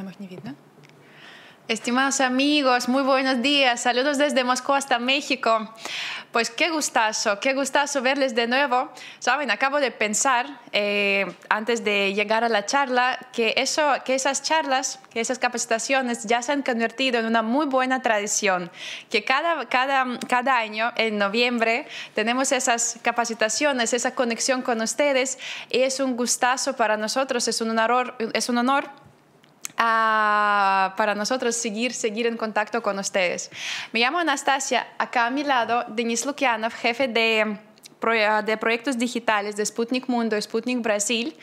Можно видно? Estimados amigos, muy buenos días. Saludos desde Moscú hasta México. Pues qué gustazo verles de nuevo. Saben, acabo de pensar, antes de llegar a la charla, que esas charlas, que esas capacitaciones ya se han convertido en una muy buena tradición. Que cada año, en noviembre, tenemos esas capacitaciones, esa conexión con ustedes. Y es un gustazo para nosotros, es un honor para nosotros seguir en contacto con ustedes. Me llamo Anastasia, acá a mi lado Denis Lukianov, jefe de proyectos digitales de Sputnik Mundo y Sputnik Brasil,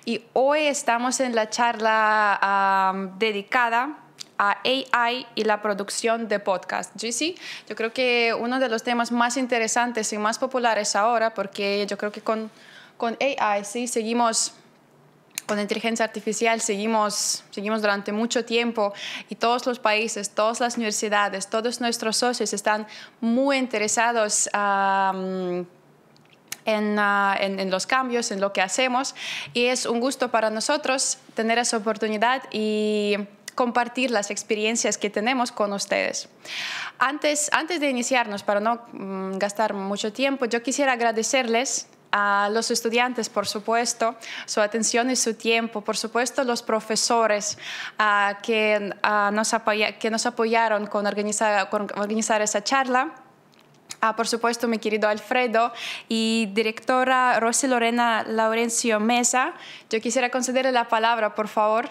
y hoy estamos en la charla dedicada a AI y la producción de podcast. ¿Sí? Yo creo que uno de los temas más interesantes y más populares ahora, porque yo creo que con AI ¿sí? seguimos con inteligencia artificial, seguimos durante mucho tiempo, y todos los países, todas las universidades, todos nuestros socios están muy interesados en los cambios, en lo que hacemos, y es un gusto para nosotros tener esa oportunidad y compartir las experiencias que tenemos con ustedes. Antes de iniciarnos, para no gastar mucho tiempo, yo quisiera agradecerles a los estudiantes, por supuesto, su atención y su tiempo, por supuesto, los profesores que nos apoyaron con organizar esa charla. Por supuesto, mi querido Alfredo y directora Rosy Lorena Laurencio Mesa. Yo quisiera concederle la palabra, por favor.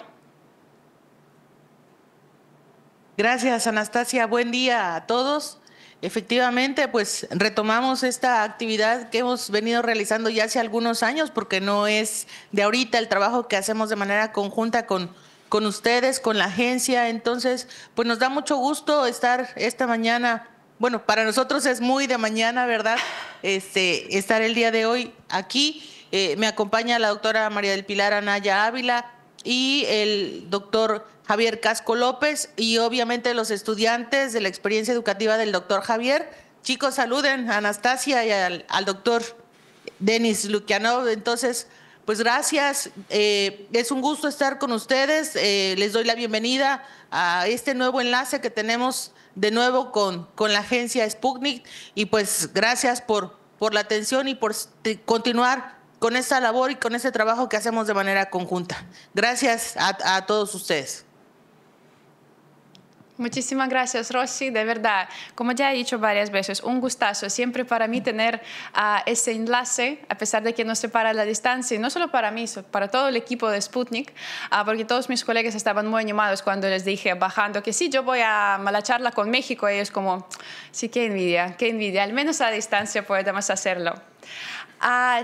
Gracias, Anastasia. Buen día a todos. Efectivamente, pues retomamos esta actividad que hemos venido realizando ya hace algunos años, porque no es de ahorita el trabajo que hacemos de manera conjunta con ustedes, con la agencia. Entonces, pues nos da mucho gusto estar esta mañana. Bueno, para nosotros es muy de mañana, ¿verdad? Estar el día de hoy aquí. Me acompaña la doctora María del Pilar Anaya Ávila y el doctor Javier Casco López, y obviamente los estudiantes de la experiencia educativa del doctor Javier. Chicos, saluden a Anastasia y al doctor Denis Lukianov. Entonces, pues gracias. Es un gusto estar con ustedes. Les doy la bienvenida a este nuevo enlace que tenemos de nuevo con la agencia Sputnik, y pues gracias por la atención y por continuar con esta labor y con este trabajo que hacemos de manera conjunta. Gracias a todos ustedes. Muchísimas gracias, Rosy, de verdad. Como ya he dicho varias veces, un gustazo siempre para mí tener ese enlace, a pesar de que nos separa la distancia, y no solo para mí, para todo el equipo de Sputnik, porque todos mis colegas estaban muy animados cuando les dije bajando que sí, yo voy a la charla con México, y ellos como, sí, qué envidia, al menos a distancia podemos hacerlo.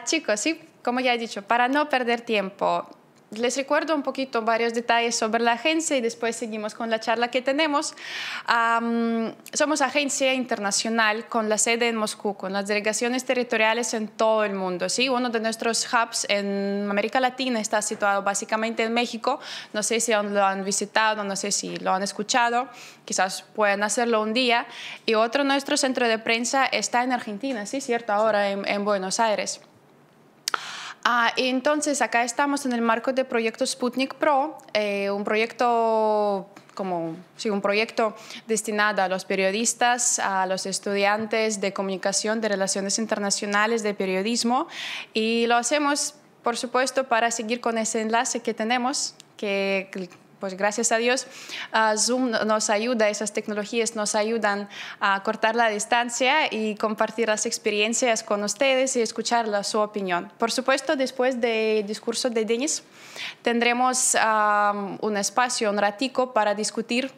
Chicos, sí, como ya he dicho, para no perder tiempo, les recuerdo un poquito varios detalles sobre la agencia y después seguimos con la charla que tenemos. Somos agencia internacional con la sede en Moscú, con las delegaciones territoriales en todo el mundo. ¿Sí? Uno de nuestros hubs en América Latina está situado básicamente en México. No sé si lo han visitado, no sé si lo han escuchado, quizás puedan hacerlo un día. Y otro, nuestro centro de prensa está en Argentina, ¿sí? ¿Cierto? Ahora en Buenos Aires. Entonces, acá estamos en el marco del proyecto Sputnik Pro, un proyecto destinado a los periodistas, a los estudiantes de comunicación, de relaciones internacionales, de periodismo, y lo hacemos, por supuesto, para seguir con ese enlace que tenemos, que pues gracias a Dios, Zoom nos ayuda, esas tecnologías nos ayudan a cortar la distancia y compartir las experiencias con ustedes y escuchar su opinión. Por supuesto, después del discurso de Denis, tendremos un espacio, un ratico para discutir.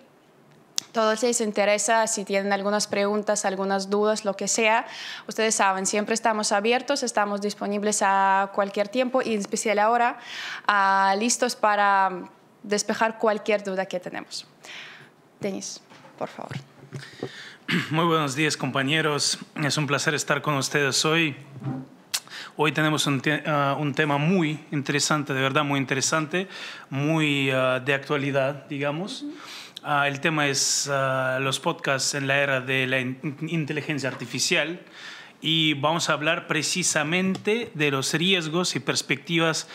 Todos les interesa, si tienen algunas preguntas, algunas dudas, lo que sea, ustedes saben, siempre estamos abiertos, estamos disponibles a cualquier tiempo, y en especial ahora, listos para despejar cualquier duda que tenemos. Denis, por favor. Muy buenos días, compañeros. Es un placer estar con ustedes hoy. Hoy tenemos un tema muy interesante, de verdad muy interesante, muy de actualidad, digamos. El tema es los podcasts en la era de la inteligencia artificial, y vamos a hablar precisamente de los riesgos y perspectivas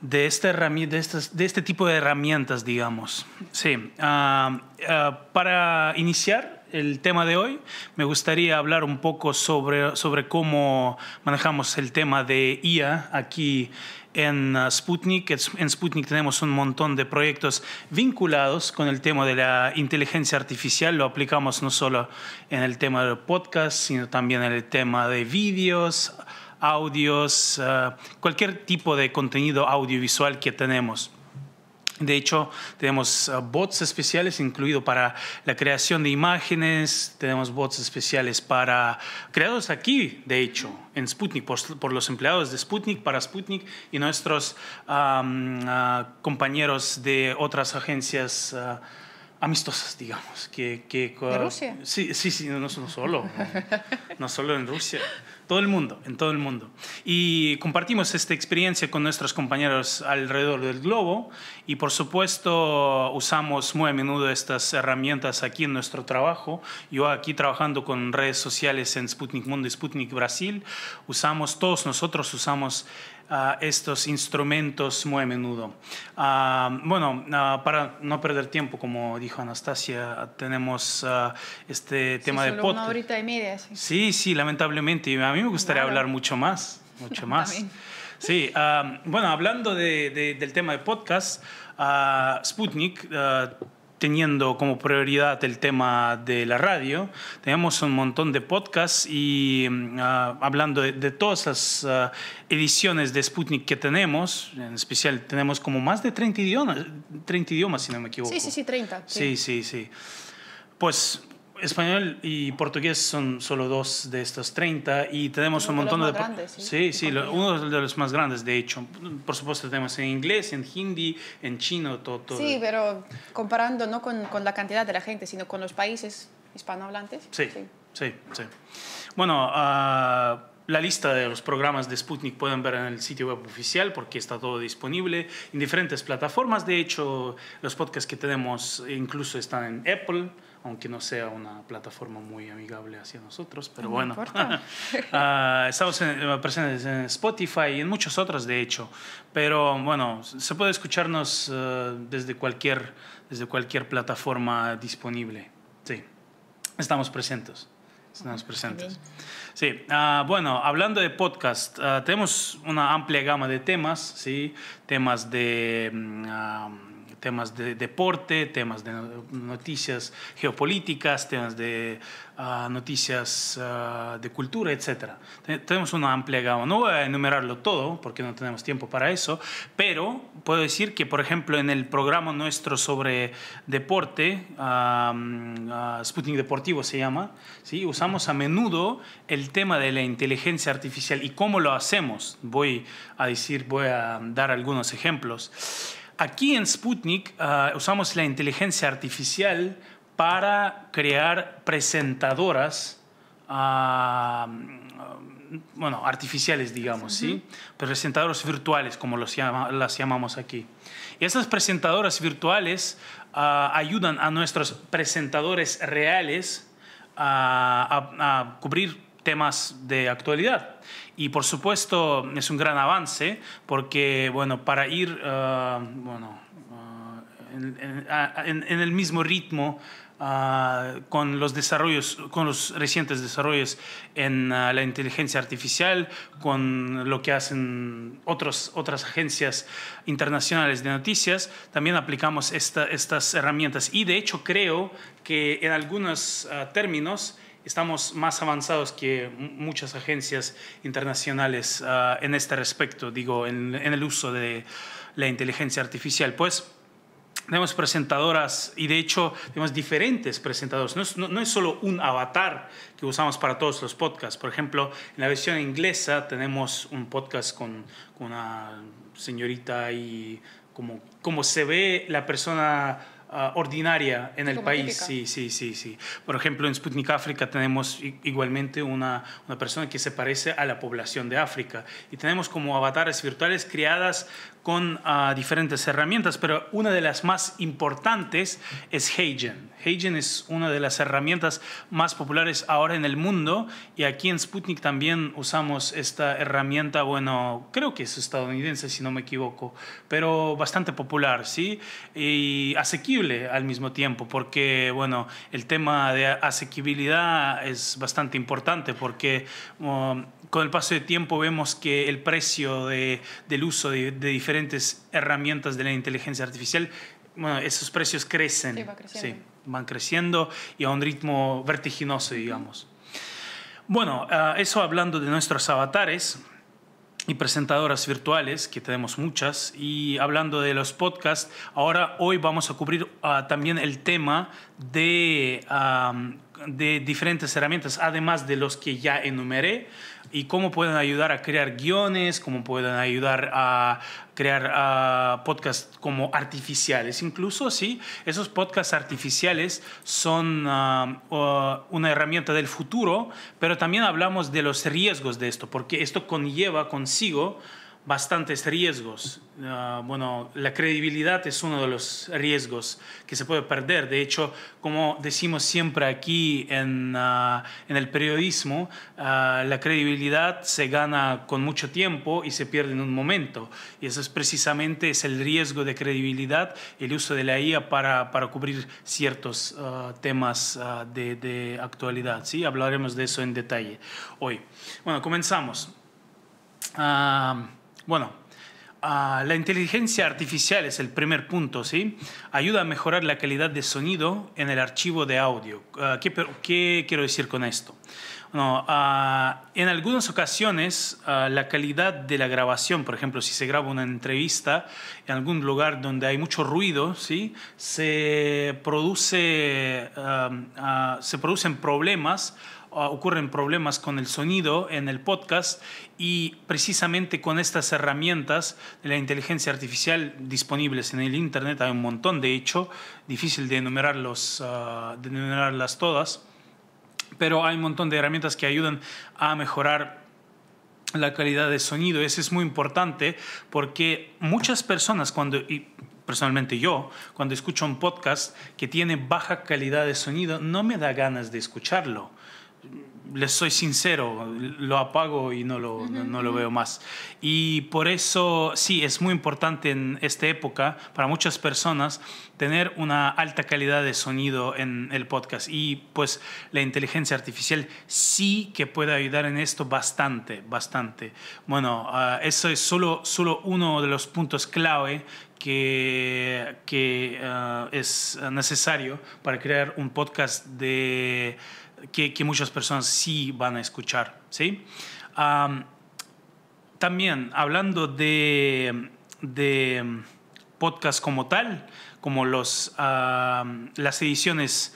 de este tipo de herramientas, digamos. Sí. Para iniciar el tema de hoy, me gustaría hablar un poco sobre cómo manejamos el tema de IA aquí en Sputnik. En Sputnik tenemos un montón de proyectos vinculados con el tema de la inteligencia artificial. Lo aplicamos no solo en el tema del podcast, sino también en el tema de vídeos, audios, cualquier tipo de contenido audiovisual que tenemos. De hecho, tenemos bots especiales incluidos para la creación de imágenes, tenemos bots especiales creados aquí, de hecho, en Sputnik, por los empleados de Sputnik, para Sputnik y nuestros compañeros de otras agencias amistosas, digamos. ¿De Rusia? Sí, no solo en Rusia. En todo el mundo. Y compartimos esta experiencia con nuestros compañeros alrededor del globo y, por supuesto, usamos muy a menudo estas herramientas aquí en nuestro trabajo. Yo aquí trabajando con redes sociales en Sputnik Mundo y Sputnik Brasil, todos nosotros usamos estos instrumentos muy a menudo. Para no perder tiempo, como dijo Anastasia, tenemos este tema de podcast. 1 horita y media. Sí, lamentablemente. A mí me gustaría hablar mucho más. Sí, hablando del tema de podcast, Sputnik, teniendo como prioridad el tema de la radio, tenemos un montón de podcasts y hablando de todas las ediciones de Sputnik que tenemos, en especial tenemos como más de 30 idiomas, si no me equivoco. Sí, 30. Sí. Pues español y portugués son solo 2 de estos 30 y tenemos un montón de... Grandes, sí, uno de los más grandes, de hecho. Por supuesto tenemos en inglés, en hindi, en chino, todo. Sí, pero comparando no con la cantidad de la gente, sino con los países hispanohablantes. Sí. Bueno, la lista de los programas de Sputnik pueden ver en el sitio web oficial porque está todo disponible en diferentes plataformas. De hecho, los podcasts que tenemos incluso están en Apple, aunque no sea una plataforma muy amigable hacia nosotros, pero bueno. Estamos presentes en Spotify y en muchos otros, de hecho. Pero bueno, se puede escucharnos desde cualquier plataforma disponible. Sí, estamos presentes. Sí, hablando de podcast, tenemos una amplia gama de temas, ¿sí? Temas de deporte, temas de noticias geopolíticas, temas de noticias de cultura, etc. Tenemos una amplia gama. No voy a enumerarlo todo porque no tenemos tiempo para eso, pero puedo decir que, por ejemplo, en el programa nuestro sobre deporte, Sputnik Deportivo se llama, ¿sí? Usamos a menudo el tema de la inteligencia artificial y cómo lo hacemos. Voy a dar algunos ejemplos. Aquí en Sputnik usamos la inteligencia artificial para crear presentadoras artificiales, digamos, ¿sí? Presentadoras virtuales, como las llamamos aquí. Y esas presentadoras virtuales ayudan a nuestros presentadores reales a cubrir temas de actualidad. Y por supuesto es un gran avance porque, para ir en el mismo ritmo con los recientes desarrollos en la inteligencia artificial, con lo que hacen otras agencias internacionales de noticias, también aplicamos estas herramientas. Y de hecho creo que en algunos términos estamos más avanzados que muchas agencias internacionales en este respecto, en el uso de la inteligencia artificial. Pues tenemos presentadoras y de hecho tenemos diferentes presentadores. No es solo un avatar que usamos para todos los podcasts. Por ejemplo, en la versión inglesa tenemos un podcast con una señorita y como se ve la persona ordinaria en el país. Típica. Sí. Por ejemplo, en Sputnik África tenemos igualmente una persona que se parece a la población de África y tenemos como avatares virtuales creadas con diferentes herramientas, pero una de las más importantes es HeyGen. HeyGen es una de las herramientas más populares ahora en el mundo, y aquí en Sputnik también usamos esta herramienta, bueno, creo que es estadounidense si no me equivoco, pero bastante popular, ¿sí? Y asequible al mismo tiempo, porque, bueno, el tema de asequibilidad es bastante importante, porque con el paso del tiempo vemos que el precio del uso de diferentes herramientas de la inteligencia artificial, bueno, esos precios crecen. Sí, va creciendo. Sí, van creciendo y a un ritmo vertiginoso, digamos. Bueno, eso hablando de nuestros avatares y presentadoras virtuales, que tenemos muchas, y hablando de los podcasts, hoy vamos a cubrir también el tema de diferentes herramientas, además de los que ya enumeré, y cómo pueden ayudar a crear guiones, cómo pueden ayudar a crear podcasts como artificiales. Incluso, sí, esos podcasts artificiales son una herramienta del futuro, pero también hablamos de los riesgos de esto, porque esto conlleva consigo bastantes riesgos. Bueno, la credibilidad es uno de los riesgos que se puede perder. De hecho, como decimos siempre aquí en el periodismo, la credibilidad se gana con mucho tiempo y se pierde en un momento. Y eso es precisamente el riesgo de credibilidad, el uso de la IA para cubrir ciertos temas de actualidad. ¿Sí? Hablaremos de eso en detalle hoy. Bueno, comenzamos. La inteligencia artificial es el primer punto, ¿sí? Ayuda a mejorar la calidad de sonido en el archivo de audio. ¿Qué quiero decir con esto? Bueno, en algunas ocasiones la calidad de la grabación, por ejemplo, si se graba una entrevista en algún lugar donde hay mucho ruido, ¿sí? se producen problemas. Ocurren problemas con el sonido en el podcast, y precisamente con estas herramientas de la inteligencia artificial disponibles en el Internet, hay un montón, de hecho, difícil de enumerarlas todas, pero hay un montón de herramientas que ayudan a mejorar la calidad de sonido. Eso es muy importante, porque muchas personas personalmente yo, cuando escucho un podcast que tiene baja calidad de sonido, no me da ganas de escucharlo. Les soy sincero, lo apago y no lo veo más. Y por eso sí, es muy importante en esta época para muchas personas tener una alta calidad de sonido en el podcast, y pues la inteligencia artificial sí que puede ayudar en esto bastante. Bueno, eso es solo uno de los puntos clave que es necesario para crear un podcast que muchas personas sí van a escuchar, ¿sí? También, hablando de podcast como tal, como las ediciones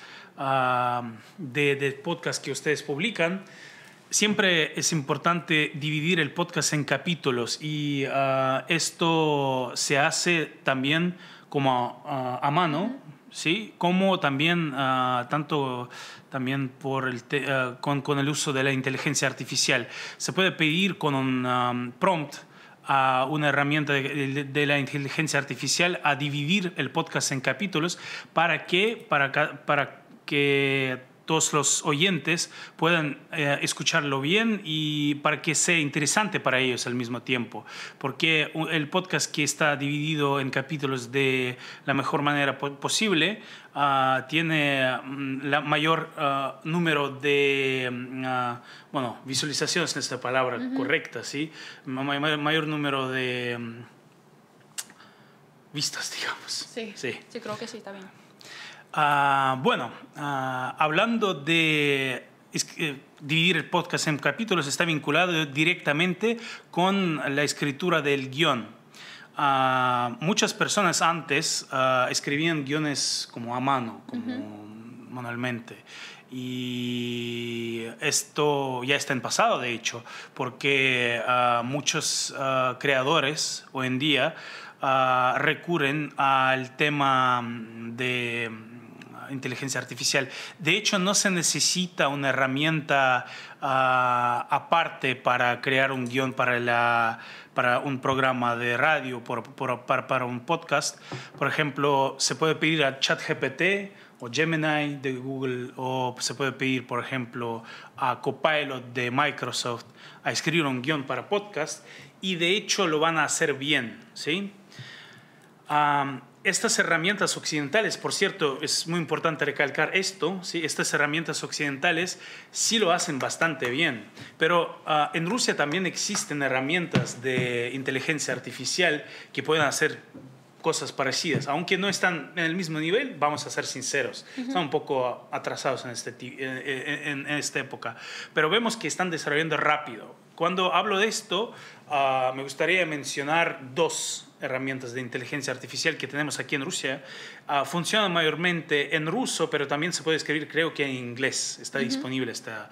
de podcast que ustedes publican, siempre es importante dividir el podcast en capítulos, y esto se hace también como a mano, ¿sí? Como también también con el uso de la inteligencia artificial. Se puede pedir con un prompt a una herramienta de la inteligencia artificial a dividir el podcast en capítulos para que todos los oyentes puedan escucharlo bien, y para que sea interesante para ellos al mismo tiempo. Porque el podcast que está dividido en capítulos de la mejor manera posible tiene la mayor número de visualizaciones, en esta palabra correcta, ¿sí? Mayor número de vistas, digamos. Sí, creo que sí, está bien. Hablando de dividir el podcast en capítulos, está vinculado directamente con la escritura del guión. Muchas personas antes escribían guiones como a mano, como manualmente. Y esto ya está en pasado, de hecho, porque muchos creadores hoy en día recurren al tema de inteligencia artificial. De hecho, no se necesita una herramienta aparte para crear un guión para un programa de radio, para un podcast. Por ejemplo, se puede pedir a ChatGPT o Gemini de Google, o se puede pedir, por ejemplo, a Copilot de Microsoft a escribir un guión para podcast, y de hecho lo van a hacer bien, ¿sí? Estas herramientas occidentales, por cierto, es muy importante recalcar esto, ¿sí? Estas herramientas occidentales sí lo hacen bastante bien, pero en Rusia también existen herramientas de inteligencia artificial que pueden hacer cosas parecidas, aunque no están en el mismo nivel, vamos a ser sinceros, están un poco atrasados en esta época, pero vemos que están desarrollando rápido. Cuando hablo de esto, me gustaría mencionar dos herramientas de inteligencia artificial que tenemos aquí en Rusia. Funcionan mayormente en ruso, pero también se puede escribir, creo que en inglés. Está disponible esta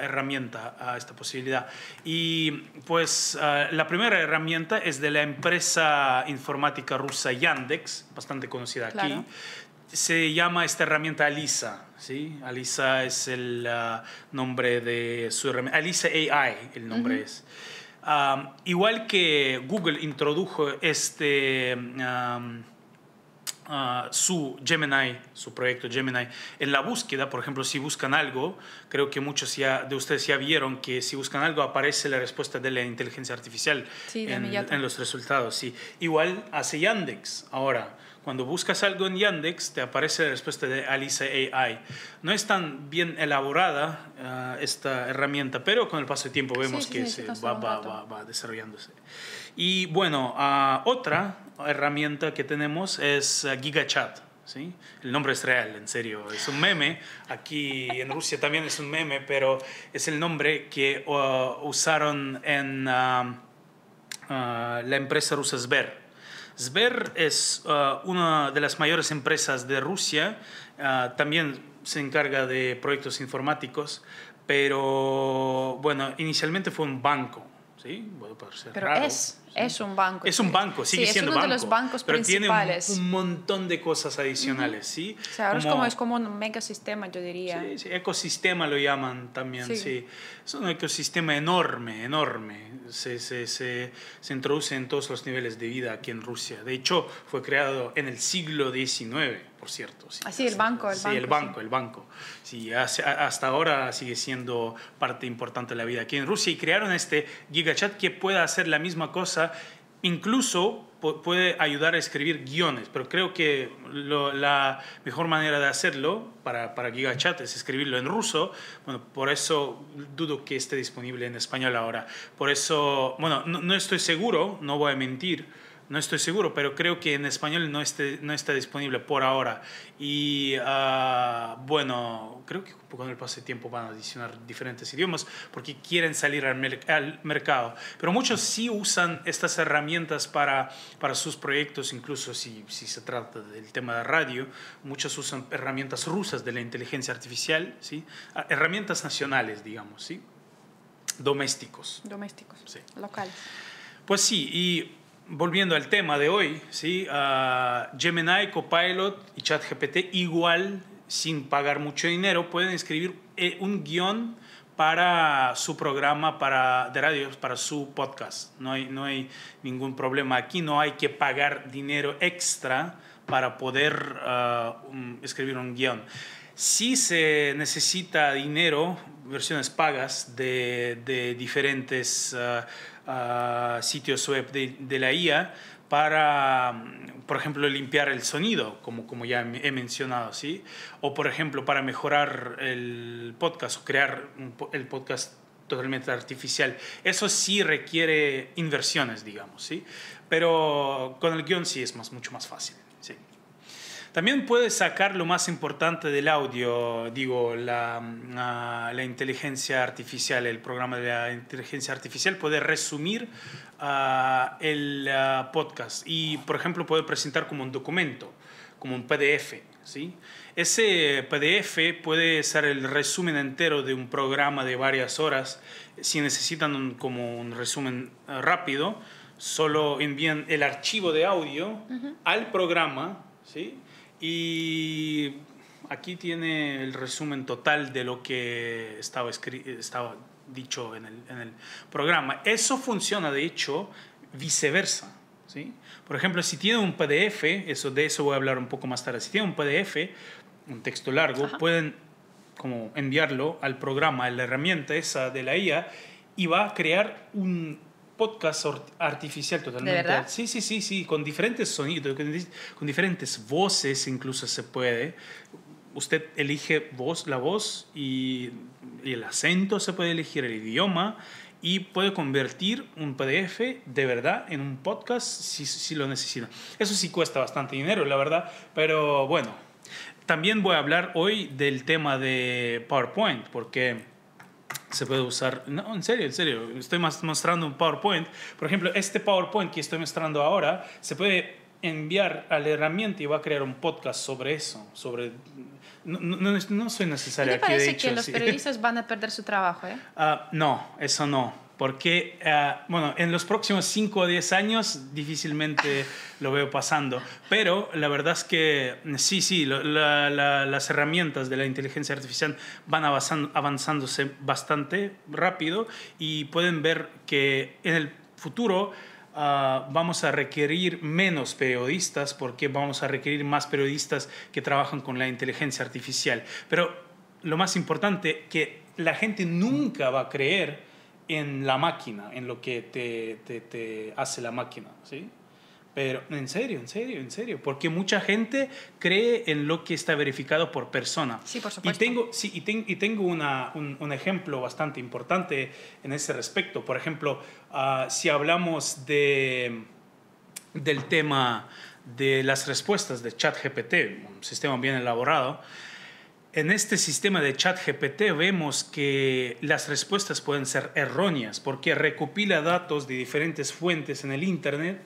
herramienta, esta posibilidad. Y pues la primera herramienta es de la empresa informática rusa Yandex, bastante conocida aquí. Claro. Se llama esta herramienta Alisa, ¿sí? Alisa es el nombre de su herramienta. Alisa AI, el nombre es. Igual que Google introdujo su Gemini, su proyecto Gemini, en la búsqueda. Por ejemplo, si buscan algo, creo que muchos de ustedes ya vieron que si buscan algo aparece la respuesta de la inteligencia artificial en los resultados. Sí. Igual hace Yandex ahora. Cuando buscas algo en Yandex, te aparece la respuesta de Alisa AI. No es tan bien elaborada esta herramienta, pero con el paso del tiempo vemos que va desarrollándose. Y bueno, otra herramienta que tenemos es GigaChat. ¿Sí? El nombre es real, en serio. Es un meme. Aquí en Rusia también es un meme, pero es el nombre que usaron en la empresa rusa Sber. Sber es una de las mayores empresas de Rusia, también se encarga de proyectos informáticos, pero bueno, inicialmente fue un banco, ¿sí? Bueno, puede ser pero raro, es un banco. Es un banco, sigue siendo banco. Es uno de los bancos pero principales. Tiene un montón de cosas adicionales, ¿sí? O sea, ahora es como un megasistema, yo diría. Sí, ecosistema lo llaman también, sí. Es un ecosistema enorme. Se introduce en todos los niveles de vida aquí en Rusia. De hecho, fue creado en el siglo XIX, por cierto. Sí, así, el banco. El banco. Sí, hasta ahora sigue siendo parte importante de la vida aquí en Rusia. Y crearon este GigaChat que puede hacer la misma cosa. Incluso puede ayudar a escribir guiones, pero creo que la mejor manera de hacerlo para GigaChat es escribirlo en ruso. Bueno, por eso dudo que esté disponible en español ahora. Por eso, bueno, no estoy seguro, no voy a mentir, no estoy seguro, pero creo que en español no está disponible por ahora. Y bueno, creo que con el paso del tiempo van a adicionar diferentes idiomas porque quieren salir al mercado. Pero muchos sí usan estas herramientas para sus proyectos, incluso si se trata del tema de radio. Muchos usan herramientas rusas de la inteligencia artificial, ¿sí? Herramientas nacionales, digamos, ¿sí? Domésticos. Sí. Locales. Pues sí, y volviendo al tema de hoy, ¿sí? Gemini, Copilot y ChatGPT, igual, sin pagar mucho dinero, pueden escribir un guión para su programa de radio, para su podcast. No hay ningún problema aquí, no hay que pagar dinero extra para poder escribir un guión. Sí se necesita dinero, versiones pagas de diferentes sitios web de la IA para, por ejemplo, limpiar el sonido, como ya he mencionado, ¿sí? O, por ejemplo, para mejorar el podcast o crear el podcast totalmente artificial. Eso sí requiere inversiones, digamos, ¿sí? Pero con el guión sí es mucho más fácil, ¿sí? También puedes sacar lo más importante del audio, digo, la inteligencia artificial, el programa de la inteligencia artificial puede resumir el podcast y, por ejemplo, puede presentar como un documento, como un PDF, ¿sí? Ese PDF puede ser el resumen entero de un programa de varias horas. Si necesitan como un resumen rápido, solo envían el archivo de audio al programa, ¿sí? Y aquí tiene el resumen total de lo que estaba dicho en el programa. Eso funciona, de hecho, viceversa, ¿sí? Por ejemplo, si tiene un PDF, de eso voy a hablar un poco más tarde, si tiene un PDF, un texto largo, pueden como enviarlo al programa, a la herramienta esa de la IA, y va a crear un podcast artificial totalmente. ¿De verdad? Sí, con diferentes sonidos, con diferentes voces incluso se puede. Usted elige la voz y el acento, se puede elegir el idioma y puede convertir un PDF de verdad en un podcast si lo necesita. Eso sí cuesta bastante dinero, la verdad, pero bueno. También voy a hablar hoy del tema de PowerPoint, porque se puede usar... No, en serio, estoy mostrando un PowerPoint. Por ejemplo, este PowerPoint que estoy mostrando ahora se puede enviar a la herramienta y va a crear un podcast sobre eso. No soy necesario ¿Qué te aquí, de parece hecho. que los periodistas van a perder su trabajo? No, eso no. Porque, en los próximos 5 o 10 años difícilmente lo veo pasando. Pero la verdad es que sí, las herramientas de la inteligencia artificial van avanzándose bastante rápido y pueden ver que en el futuro vamos a requerir menos periodistas porque vamos a requerir más periodistas que trabajan con la inteligencia artificial. Pero lo más importante, que la gente nunca va a creer en la máquina, en lo que te hace la máquina, ¿sí? Pero en serio, porque mucha gente cree en lo que está verificado por persona. Sí, por supuesto. Y tengo un ejemplo bastante importante en ese respecto. Por ejemplo, si hablamos del tema de las respuestas de ChatGPT, un sistema bien elaborado. En este sistema de ChatGPT vemos que las respuestas pueden ser erróneas porque recopila datos de diferentes fuentes en el Internet.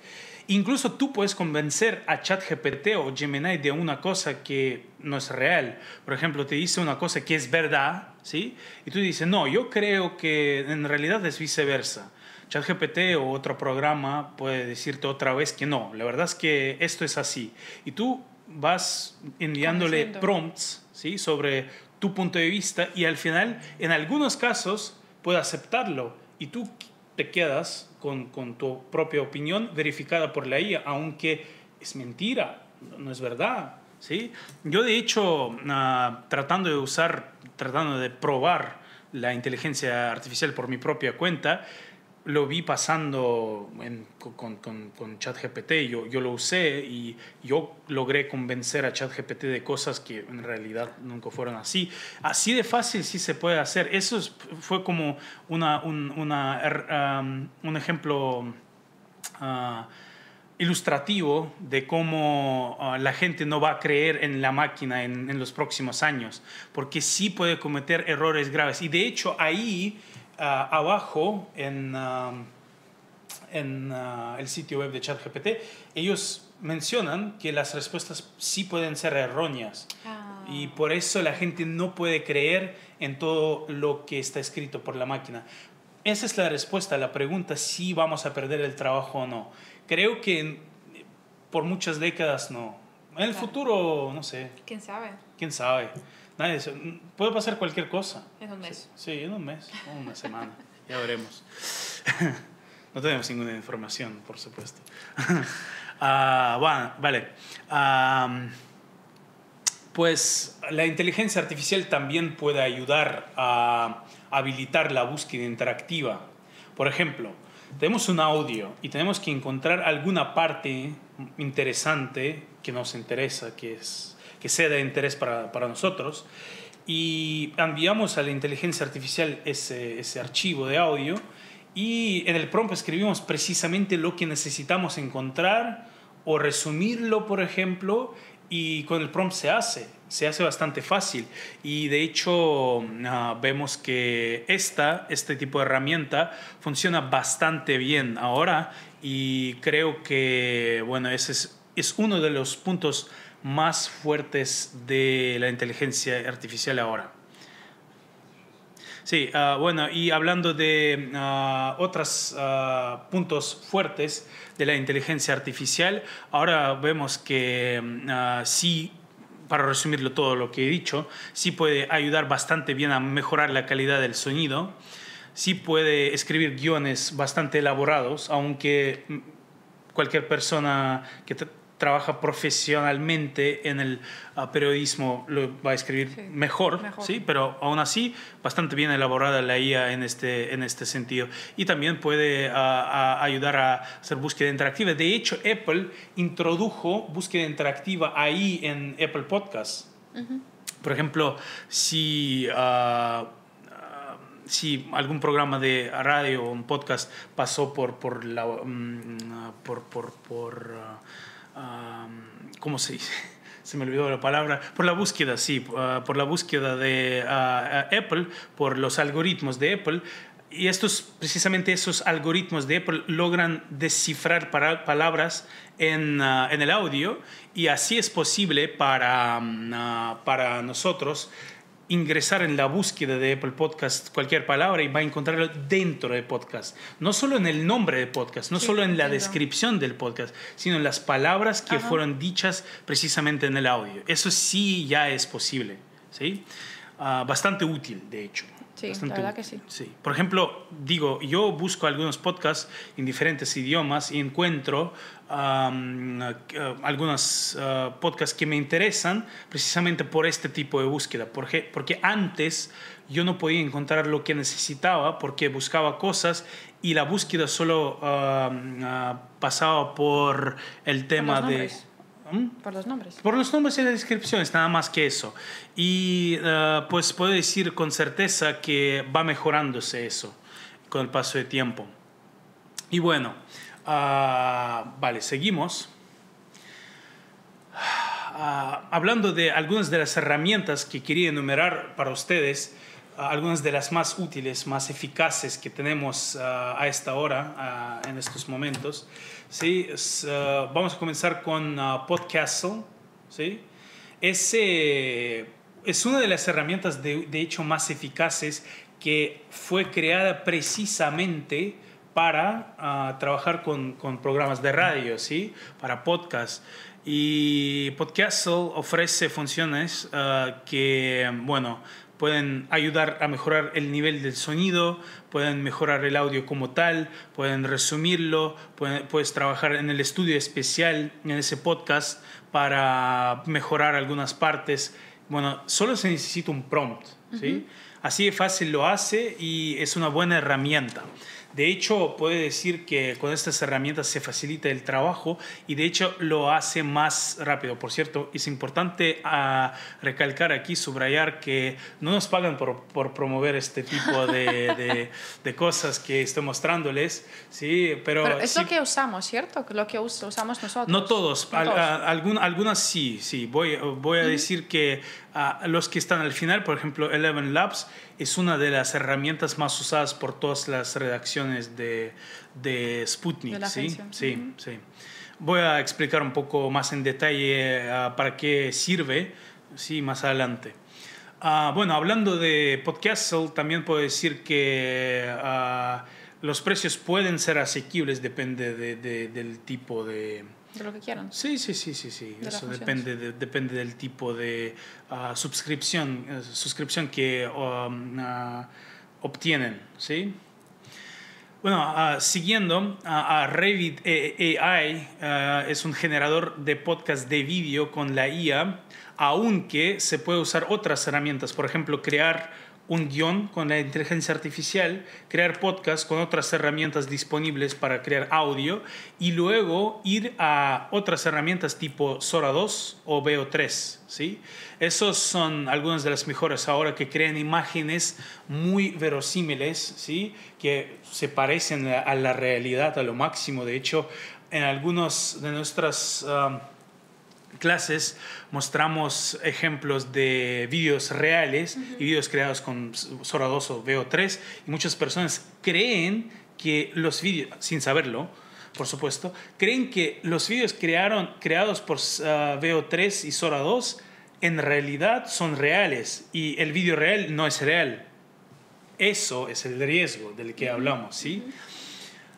Incluso tú puedes convencer a ChatGPT o Gemini de una cosa que no es real. Por ejemplo, te dice una cosa que es verdad, ¿sí? Y tú dices, no, yo creo que en realidad es viceversa. ChatGPT o otro programa puede decirte otra vez que no, la verdad es que esto es así. Y tú vas enviándole prompts, ¿sí?, sobre tu punto de vista y al final, en algunos casos, puede aceptarlo y tú te quedas con tu propia opinión verificada por la IA, aunque es mentira, no es verdad, ¿sí? Yo, de hecho, tratando de probar la inteligencia artificial por mi propia cuenta, lo vi pasando con ChatGPT, yo lo usé y yo logré convencer a ChatGPT de cosas que en realidad nunca fueron así. Así de fácil sí se puede hacer. Eso fue como un ejemplo ilustrativo de cómo la gente no va a creer en la máquina en los próximos años, porque sí puede cometer errores graves. Y de hecho ahí... abajo en el sitio web de ChatGPT, ellos mencionan que las respuestas sí pueden ser erróneas. Y por eso la gente no puede creer en todo lo que está escrito por la máquina. Esa es la respuesta a la pregunta si vamos a perder el trabajo o no. Creo que por muchas décadas no. En el futuro, no sé. ¿Quién sabe? ¿Quién sabe? Puede pasar cualquier cosa. En un mes. Sí, en un mes o una semana. Ya veremos. No tenemos ninguna información, por supuesto. Bueno, vale. Pues la inteligencia artificial también puede ayudar a habilitar la búsqueda interactiva. Por ejemplo, tenemos un audio y tenemos que encontrar alguna parte interesante que nos interesa, que sea de interés para nosotros, y enviamos a la inteligencia artificial ese archivo de audio y en el prompt escribimos precisamente lo que necesitamos encontrar o resumirlo, por ejemplo, y con el prompt se hace bastante fácil. Y de hecho vemos que este tipo de herramienta funciona bastante bien ahora y creo que, bueno, ese es uno de los puntos más fuertes de la inteligencia artificial ahora. Sí, bueno, y hablando de otros puntos fuertes de la inteligencia artificial, ahora vemos que sí para resumirlo todo lo que he dicho, sí puede ayudar bastante bien a mejorar la calidad del sonido, sí puede escribir guiones bastante elaborados, aunque cualquier persona que trabaja profesionalmente en el periodismo lo va a escribir mejor, ¿sí? Pero aún así bastante bien elaborada la IA en este sentido. Y también puede ayudar a hacer búsqueda interactiva. De hecho, Apple introdujo búsqueda interactiva ahí en Apple Podcasts. Por ejemplo, si algún programa de radio o un podcast pasó por la ¿cómo se dice? Se me olvidó la palabra. Por la búsqueda, sí. Por la búsqueda de Apple, por los algoritmos de Apple. Y precisamente esos algoritmos de Apple logran descifrar palabras en el audio. Y así es posible para nosotros ingresar en la búsqueda de Apple Podcast cualquier palabra y va a encontrarlo dentro de podcast. No solo en el nombre de podcast, no solo en la descripción del podcast, sino en las palabras que fueron dichas precisamente en el audio. Eso sí ya es posible, ¿sí? Bastante útil, de hecho. Sí, la verdad que sí. Sí. Por ejemplo, yo busco algunos podcasts en diferentes idiomas y encuentro algunos podcasts que me interesan precisamente por este tipo de búsqueda. Porque antes yo no podía encontrar lo que necesitaba porque buscaba cosas y la búsqueda solo pasaba por el tema de... Por los nombres. Por los nombres y las descripciones, nada más que eso. Y pues puedo decir con certeza que va mejorándose eso con el paso de tiempo. Y bueno, vale, seguimos. Hablando de algunas de las herramientas que quería enumerar para ustedes, algunas de las más útiles, más eficaces que tenemos a esta hora, en estos momentos. ¿Sí? Vamos a comenzar con Podcastle. ¿Sí? Es una de las herramientas de hecho más eficaces que fue creada precisamente para trabajar con programas de radio, ¿sí? Para podcast. Y Podcastle ofrece funciones que, bueno, pueden ayudar a mejorar el nivel del sonido, pueden mejorar el audio como tal, pueden resumirlo, puedes trabajar en el estudio especial en ese podcast para mejorar algunas partes. Bueno, solo se necesita un prompt, ¿sí? Así de fácil lo hace y es una buena herramienta. De hecho, puede decir que con estas herramientas se facilita el trabajo y de hecho lo hace más rápido. Por cierto, es importante recalcar aquí, subrayar que no nos pagan por promover este tipo de cosas que estoy mostrándoles, ¿sí? Pero es sí, lo que usamos, ¿cierto? Lo que usamos nosotros. no todos, algunas sí. Voy a decir que los que están al final, por ejemplo, Eleven Labs, es una de las herramientas más usadas por todas las redacciones de Sputnik. De la agencia. Sí. Voy a explicar un poco más en detalle para qué sirve, sí, más adelante. Bueno, hablando de Podcastle, también puedo decir que los precios pueden ser asequibles, depende del tipo de... De lo que quieran. Sí. Eso depende del tipo de suscripción que obtienen, ¿sí? Bueno, siguiendo, Revit AI es un generador de podcast de vídeo con la IA, aunque se puede usar otras herramientas, por ejemplo, crear un guión con la inteligencia artificial, crear podcast con otras herramientas disponibles para crear audio y luego ir a otras herramientas tipo Sora 2 o Veo 3, ¿sí? Esos son algunas de las mejores ahora que crean imágenes muy verosímiles, ¿sí? Que se parecen a la realidad a lo máximo. De hecho, en algunas de nuestras clases mostramos ejemplos de vídeos reales y vídeos creados con Sora 2 o Veo 3 y muchas personas creen que los vídeos, sin saberlo, por supuesto, creen que los vídeos creados por Veo 3 y Sora 2 en realidad son reales y el vídeo real no es real. Eso es el riesgo del que hablamos, ¿sí?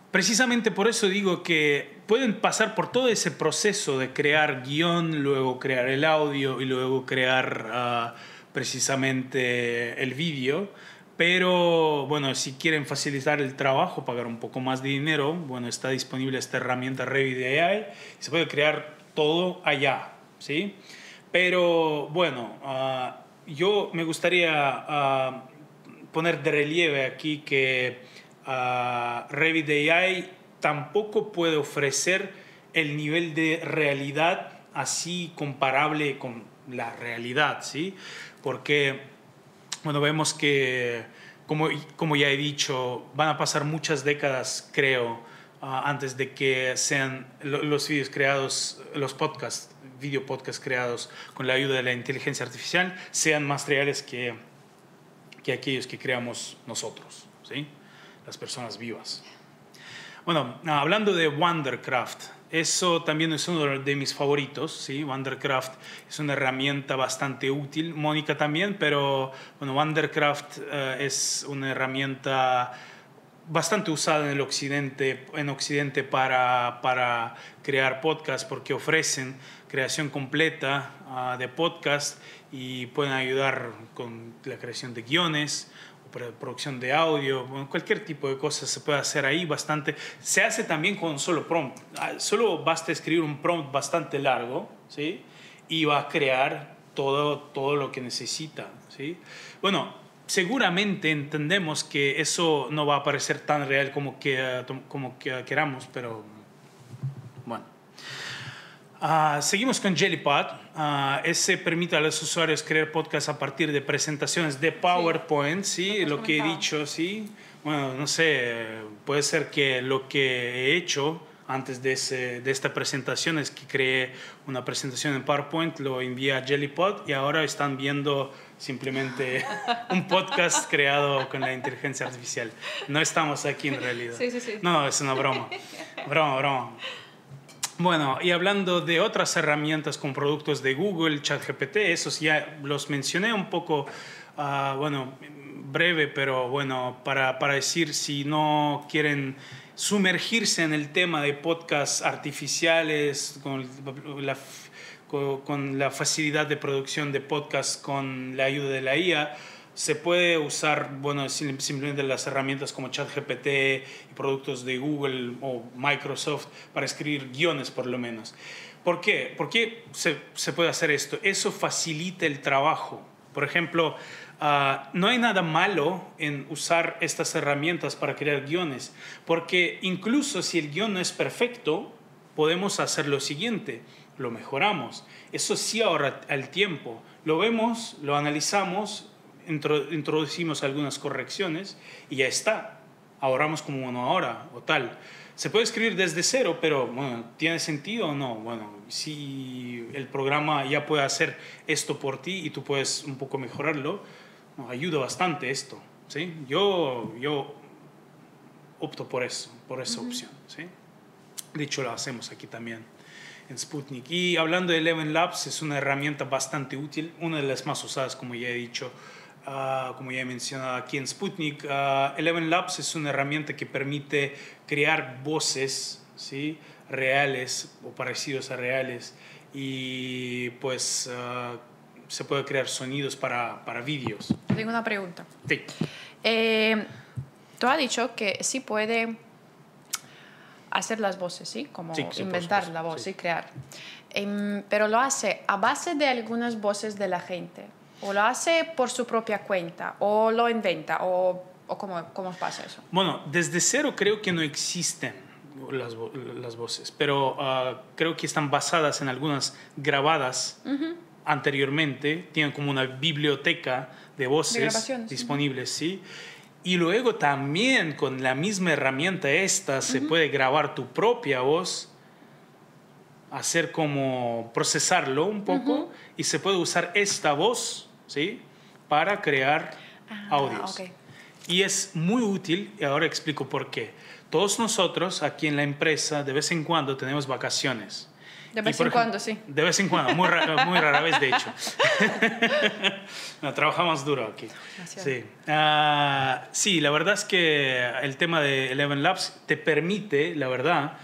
Precisamente por eso digo que pueden pasar por todo ese proceso de crear guión, luego crear el audio y luego crear precisamente el vídeo. Pero bueno, si quieren facilitar el trabajo, pagar un poco más de dinero, bueno, está disponible esta herramienta Revit AI y se puede crear todo allá, ¿sí? Pero bueno, yo me gustaría poner de relieve aquí que Revit AI tampoco puede ofrecer el nivel de realidad así comparable con la realidad, ¿sí? Porque bueno, vemos que, como ya he dicho, van a pasar muchas décadas, creo, antes de que sean los vídeos creados, los podcasts, video podcasts creados con la ayuda de la inteligencia artificial, sean más reales que aquellos que creamos nosotros, ¿sí? Las personas vivas. Bueno, hablando de Wondercraft, eso también es uno de mis favoritos, ¿sí? Wondercraft es una herramienta bastante útil, Mónica también, pero bueno, Wondercraft es una herramienta bastante usada en el occidente para crear podcasts, porque ofrecen creación completa de podcast y pueden ayudar con la creación de guiones, producción de audio, bueno, cualquier tipo de cosas se puede hacer ahí bastante. Se hace también con solo prompt. Solo basta escribir un prompt bastante largo, ¿sí? Y va a crear todo lo que necesita, ¿sí? Bueno, seguramente entendemos que eso no va a parecer tan real como queramos, pero bueno. Seguimos con Jellypod. Ese permite a los usuarios crear podcasts a partir de presentaciones de PowerPoint, ¿sí? Lo que he dicho, ¿sí? Bueno, no sé, puede ser que lo que he hecho antes de esta presentación es que creé una presentación en PowerPoint, lo envié a Jellypod y ahora están viendo simplemente un podcast creado con la inteligencia artificial. No estamos aquí en realidad. Sí, sí, sí. No, es una broma. Broma. Bueno, y hablando de otras herramientas con productos de Google, ChatGPT, esos ya los mencioné un poco, bueno, breve, pero bueno, para decir si no quieren sumergirse en el tema de podcasts artificiales, con la facilidad de producción de podcasts con la ayuda de la IA, se puede usar, bueno, simplemente las herramientas como ChatGPT y productos de Google o Microsoft para escribir guiones, por lo menos. ¿Por qué? ¿Por qué se puede hacer esto? Eso facilita el trabajo. Por ejemplo, no hay nada malo en usar estas herramientas para crear guiones, porque incluso si el guión no es perfecto, podemos hacer lo siguiente, lo mejoramos. Eso sí ahorra el tiempo. Lo vemos, lo analizamos, introducimos algunas correcciones y ya está. Ahorramos como 1 hora o tal. Se puede escribir desde cero, pero bueno, ¿tiene sentido o no? Bueno, si el programa ya puede hacer esto por ti y tú puedes un poco mejorarlo, ayuda bastante esto, ¿sí? Yo opto por eso, por esa opción, ¿sí? De hecho, lo hacemos aquí también en Sputnik. Y hablando de Eleven Labs, es una herramienta bastante útil, una de las más usadas, como ya he dicho, como ya he mencionado aquí en Sputnik. Eleven Labs es una herramienta que permite crear voces, ¿sí? Reales o parecidos a reales, y pues se puede crear sonidos para vídeos. Tengo una pregunta. Sí. Tú has dicho que sí puede hacer las voces, ¿sí? Como sí, inventar la voz y crear. Pero lo hace a base de algunas voces de la gente. ¿O lo hace por su propia cuenta? ¿O lo inventa? ¿O cómo pasa eso? Bueno, desde cero creo que no existen las voces, pero creo que están basadas en algunas grabadas anteriormente. Tienen como una biblioteca de voces disponibles, ¿sí? Y luego también con la misma herramienta se puede grabar tu propia voz, hacer como procesarlo un poco y se puede usar esta voz, ¿sí? Para crear audios. Okay. Y es muy útil, y ahora explico por qué. Todos nosotros aquí en la empresa de vez en cuando tenemos vacaciones. De vez en cuando, sí. De vez en cuando, muy rara vez, de hecho. No, trabajamos duro aquí. Sí. Sí, la verdad es que el tema de Eleven Labs te permite, la verdad,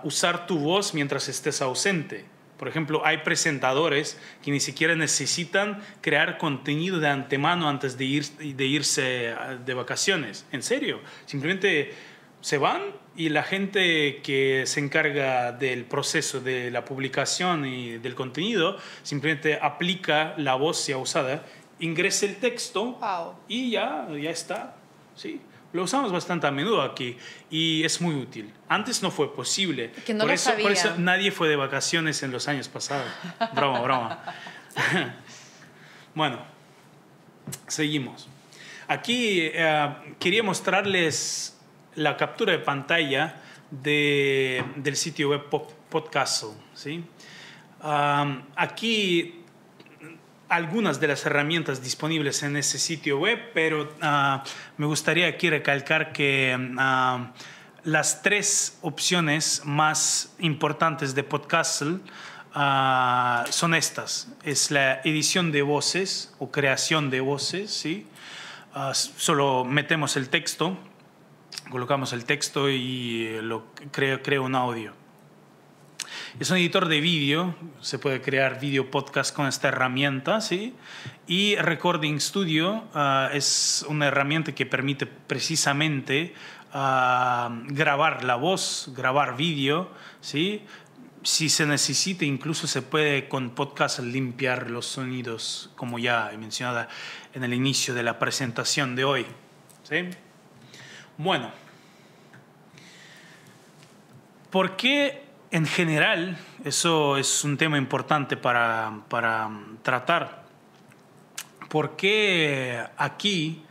usar tu voz mientras estés ausente. Por ejemplo, hay presentadores que ni siquiera necesitan crear contenido de antemano antes de irse de vacaciones. En serio, simplemente se van y la gente que se encarga del proceso de la publicación y del contenido simplemente aplica la voz ya usada, ingresa el texto y ya está. ¿Sí? Lo usamos bastante a menudo aquí y es muy útil. Antes no fue posible. Que no por sabía. eso nadie fue de vacaciones en los años pasados. Broma. Bueno, seguimos. Aquí quería mostrarles la captura de pantalla del sitio web Podcastle. ¿Sí? Aquí algunas de las herramientas disponibles en ese sitio web, pero me gustaría aquí recalcar que las 3 opciones más importantes de Podcastle son estas. Es la edición de voces o creación de voces, ¿sí? Solo metemos el texto, colocamos el texto y crea un audio. Es un editor de vídeo, se puede crear video podcast con esta herramienta, ¿sí? Y Recording Studio es una herramienta que permite precisamente grabar la voz, grabar vídeo, ¿sí? Si se necesita, incluso se puede con podcast limpiar los sonidos, como ya he mencionado en el inicio de la presentación de hoy, ¿sí? Bueno, ¿por qué? En general, eso es un tema importante para tratar. ¿Por qué aquí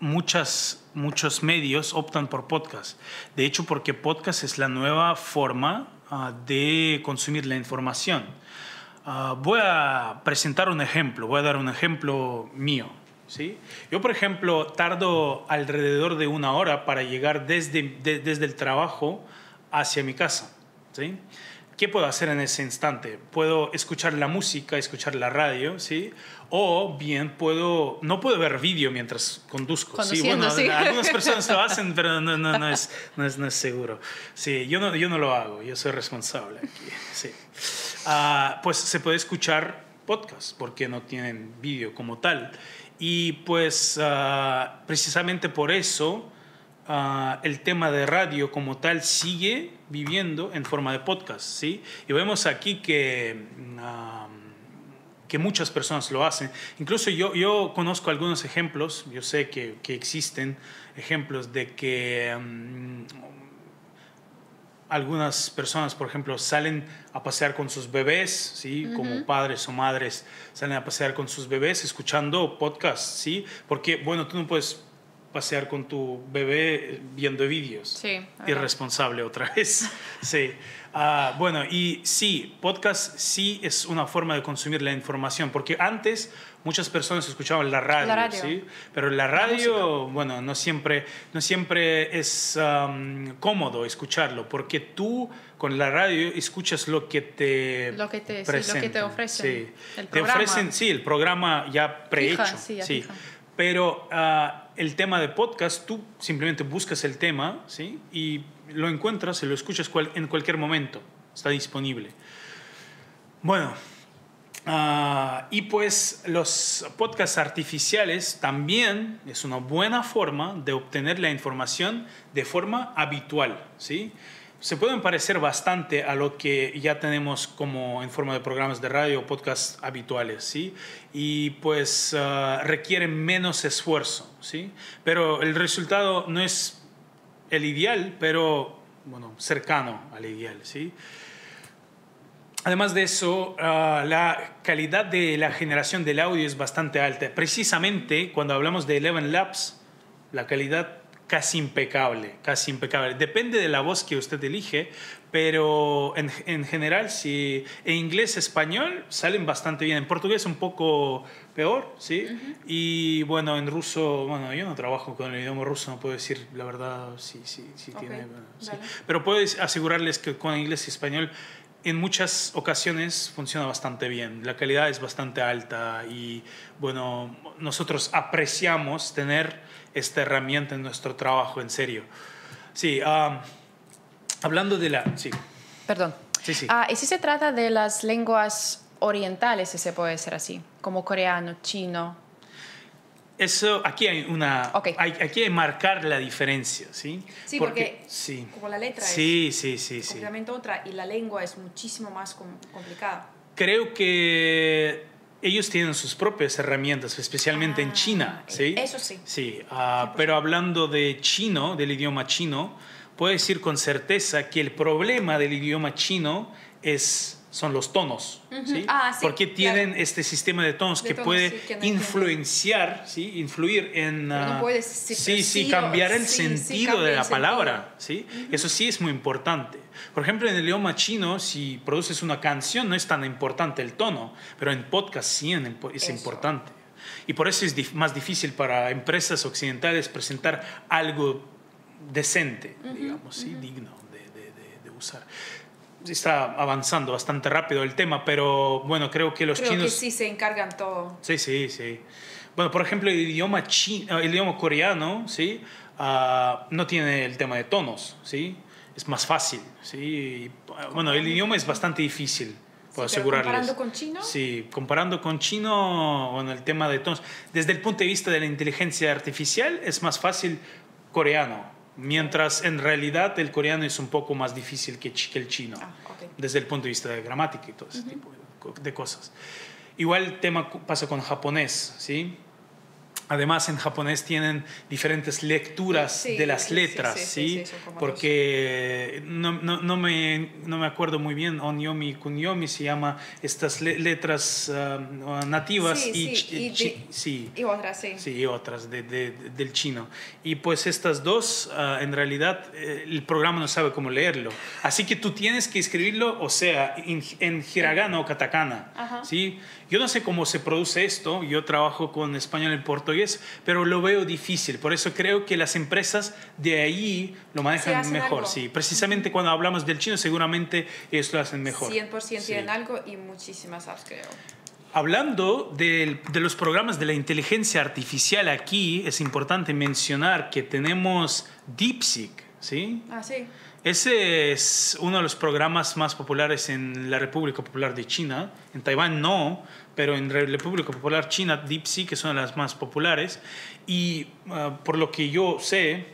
muchos medios optan por podcast? De hecho, porque podcast es la nueva forma de consumir la información. Voy a presentar un ejemplo, voy a dar un ejemplo mío. ¿Sí? Yo, por ejemplo, tardo alrededor de 1 hora para llegar desde el trabajo hacia mi casa, ¿sí? ¿Qué puedo hacer en ese instante? Puedo escuchar la música, escuchar la radio, ¿sí? O bien no puedo ver vídeo mientras conduzco. Sí, bueno, sí. Algunas personas lo hacen, pero no es seguro. Sí, yo no lo hago, yo soy responsable aquí. Sí. Pues se puede escuchar podcast porque no tienen vídeo como tal. Y pues precisamente por eso el tema de radio como tal sigue viviendo en forma de podcast, ¿sí? Y vemos aquí que muchas personas lo hacen. Incluso yo conozco algunos ejemplos, yo sé que existen ejemplos de que algunas personas, por ejemplo, salen a pasear con sus bebés, ¿sí? Como padres o madres salen a pasear con sus bebés escuchando podcast, ¿sí? Porque, bueno, tú no puedes pasear con tu bebé viendo vídeos. Sí. Irresponsable otra vez. Sí. Bueno, y sí, podcast sí es una forma de consumir la información, porque antes muchas personas escuchaban la radio. ¿Sí? Pero la radio, bueno, no siempre es cómodo escucharlo, porque tú con la radio escuchas lo que te ofrecen. Sí. El programa. Te ofrecen, sí, el programa ya prehecho. Sí. Pero el tema de podcast, tú simplemente buscas el tema, ¿sí? Y lo encuentras y lo escuchas en cualquier momento. Está disponible. Bueno, y pues los podcasts artificiales también es una buena forma de obtener la información de forma habitual, ¿sí? Se pueden parecer bastante a lo que ya tenemos como en forma de programas de radio o podcasts habituales, ¿sí? Y pues requieren menos esfuerzo, ¿sí? Pero el resultado no es el ideal, pero bueno, cercano al ideal, ¿sí? Además de eso, la calidad de la generación del audio es bastante alta. Precisamente cuando hablamos de Eleven Labs, la calidad casi impecable. Depende de la voz que usted elige, pero en general, si en inglés, español, salen bastante bien. En portugués un poco peor, ¿sí? Y bueno, en ruso, bueno, yo no trabajo con el idioma ruso, no puedo decir la verdad si tiene... Bueno, sí. Pero puedo asegurarles que con inglés y español en muchas ocasiones funciona bastante bien. La calidad es bastante alta y bueno, nosotros apreciamos tener esta herramienta en nuestro trabajo, en serio. Sí, Hablando de la... Sí, Perdón. sí, sí. ¿Y si se trata de las lenguas orientales, si se puede decir así? Como coreano, chino. Eso, aquí hay una... Ok. Aquí hay marcar la diferencia, ¿sí? Sí, porque sí. como la letra Sí, es sí, sí, sí. completamente otra y la lengua es muchísimo más complicada. Creo que ellos tienen sus propias herramientas, especialmente en China, ¿sí? Eso sí. Sí, pero hablando de chino, del idioma chino, puedo decir con certeza que el problema del idioma chino son los tonos, ¿sí? Sí, porque tienen claro. este sistema de tonos De que tonos, puede sí, que no influenciar, ¿sí? Influir en... Pero no puedes sí, cambiar el sentido de la palabra, ¿sí? Eso sí es muy importante. Por ejemplo, en el idioma chino, si produces una canción, no es tan importante el tono, pero en podcast sí es importante. Y por eso es más difícil para empresas occidentales presentar algo decente, digamos, ¿sí? Digno de usar. Está avanzando bastante rápido el tema, pero bueno, creo que los chinos... Creo que sí se encargan todo. Sí, sí, sí. Bueno, por ejemplo, el idioma coreano, ¿sí? No tiene el tema de tonos, ¿sí? Es más fácil, ¿sí? Bueno, el idioma es bastante difícil, puedo asegurarles. ¿Comparando con chino? Sí, comparando con chino, bueno, el tema de tonos. Desde el punto de vista de la inteligencia artificial, es más fácil coreano. Mientras en realidad el coreano es un poco más difícil que el chino, Okay. desde el punto de vista de gramática y todo ese tipo de cosas. Igual el tema pasa con japonés, ¿sí? Además, en japonés tienen diferentes lecturas de las letras, ¿sí? Porque no me acuerdo muy bien, onyomi y kunyomi se llama estas letras nativas y otras, sí. Sí, y otras del chino. Y pues estas dos, en realidad, el programa no sabe cómo leerlo. Así que tú tienes que escribirlo, o sea, en hiragana o katakana, ¿sí? Yo no sé cómo se produce esto, yo trabajo con español y portugués, pero lo veo difícil. Por eso creo que las empresas de ahí lo manejan mejor. Sí, precisamente cuando hablamos del chino, seguramente ellos lo hacen mejor. 100% tienen algo y muchísimas apps, creo. Hablando de los programas de la inteligencia artificial aquí, es importante mencionar que tenemos DeepSeek, ¿sí? Sí. Ese es uno de los programas más populares en la República Popular de China. En Taiwán no, pero en la República Popular China, DeepSeek es una de las más populares. Y por lo que yo sé,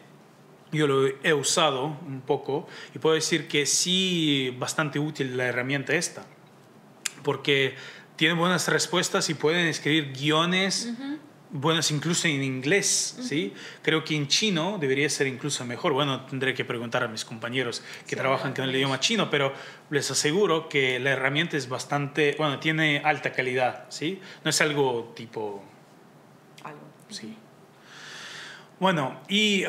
yo lo he usado un poco y puedo decir que sí, bastante útil la herramienta esta. Porque tiene buenas respuestas y pueden escribir guiones buenos incluso en inglés, ¿sí? Creo que en chino debería ser incluso mejor. Bueno, tendré que preguntar a mis compañeros que trabajan con el idioma chino, pero les aseguro que la herramienta es bastante, bueno, tiene alta calidad, ¿sí? No es algo tipo... Algo. Sí. Bueno, y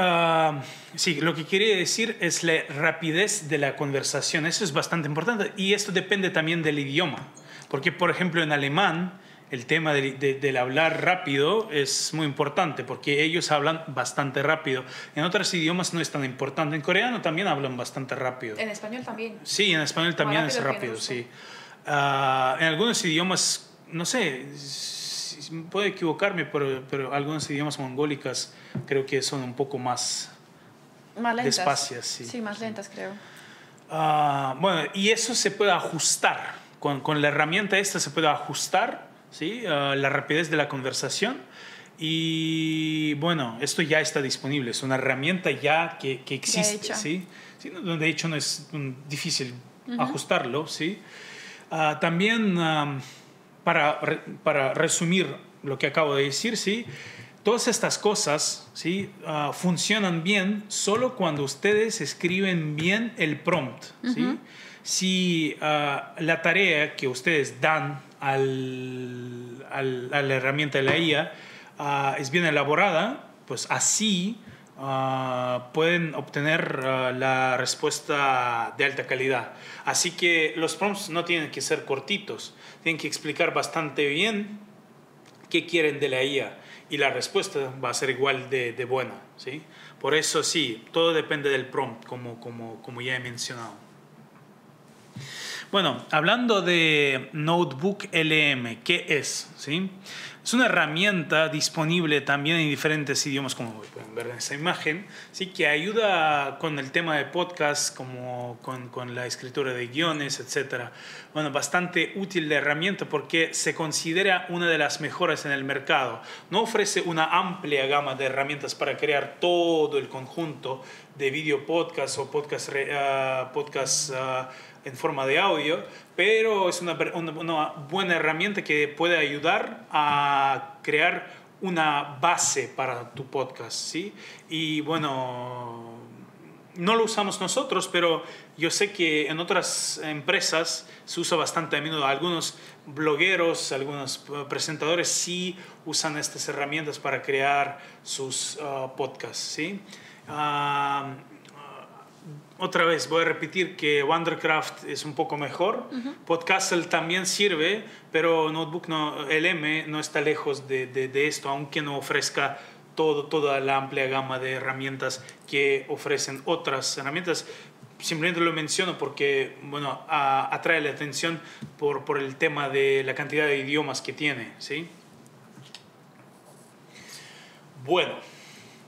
sí, lo que quería decir es la rapidez de la conversación. Eso es bastante importante y esto depende también del idioma. Porque, por ejemplo, en alemán, el tema del hablar rápido es muy importante porque ellos hablan bastante rápido. En otros idiomas no es tan importante. En coreano también hablan bastante rápido. En español también. Sí, en español también es rápido, sí. En algunos idiomas, no sé, puedo equivocarme, pero algunos idiomas mongólicos creo que son un poco más lentas. Despacias, sí. Sí, más lentas, creo. Bueno, y eso se puede ajustar. Con la herramienta esta se puede ajustar, ¿sí? La rapidez de la conversación. Y bueno, esto ya está disponible. Es una herramienta ya que existe, ya ¿sí? Sí, de hecho no es difícil ajustarlo, ¿sí? También, para resumir lo que acabo de decir, ¿sí? Todas estas cosas, ¿sí? Funcionan bien solo cuando ustedes escriben bien el prompt, ¿sí? Si la tarea que ustedes dan a la herramienta de la IA es bien elaborada, pues así pueden obtener la respuesta de alta calidad. Así que los prompts no tienen que ser cortitos, tienen que explicar bastante bien qué quieren de la IA y la respuesta va a ser igual de buena, ¿sí? Por eso sí, todo depende del prompt, como ya he mencionado. Bueno, hablando de Notebook LM, ¿qué es? ¿Sí? Es una herramienta disponible también en diferentes idiomas, como pueden ver en esa imagen, ¿sí? Que ayuda con el tema de podcast, como con la escritura de guiones, etc. Bueno, bastante útil la herramienta porque se considera una de las mejores en el mercado. No ofrece una amplia gama de herramientas para crear todo el conjunto de video podcast o podcast en forma de audio, pero es una buena herramienta que puede ayudar a crear una base para tu podcast, ¿sí? Y bueno, no lo usamos nosotros, pero yo sé que en otras empresas se usa bastante a menudo. Algunos blogueros, algunos presentadores sí usan estas herramientas para crear sus podcasts, ¿sí? Otra vez voy a repetir que Wondercraft es un poco mejor. Podcastle también sirve, pero Notebook LM no está lejos de esto, aunque no ofrezca toda la amplia gama de herramientas que ofrecen otras herramientas. Simplemente lo menciono porque bueno, atrae la atención por el tema de la cantidad de idiomas que tiene, ¿sí? Bueno.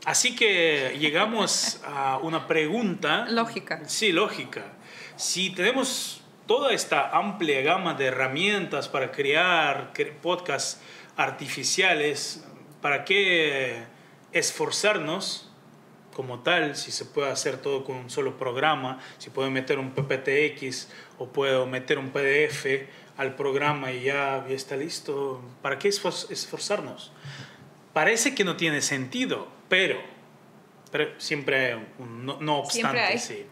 Así que llegamos a una pregunta. Lógica. Sí, lógica. Si tenemos toda esta amplia gama de herramientas para crear podcasts artificiales, ¿para qué esforzarnos como tal? Si se puede hacer todo con un solo programa, si puedo meter un PPTX o puedo meter un PDF al programa y ya está listo. ¿Para qué esforzarnos? Parece que no tiene sentido, pero siempre hay no obstante, sí.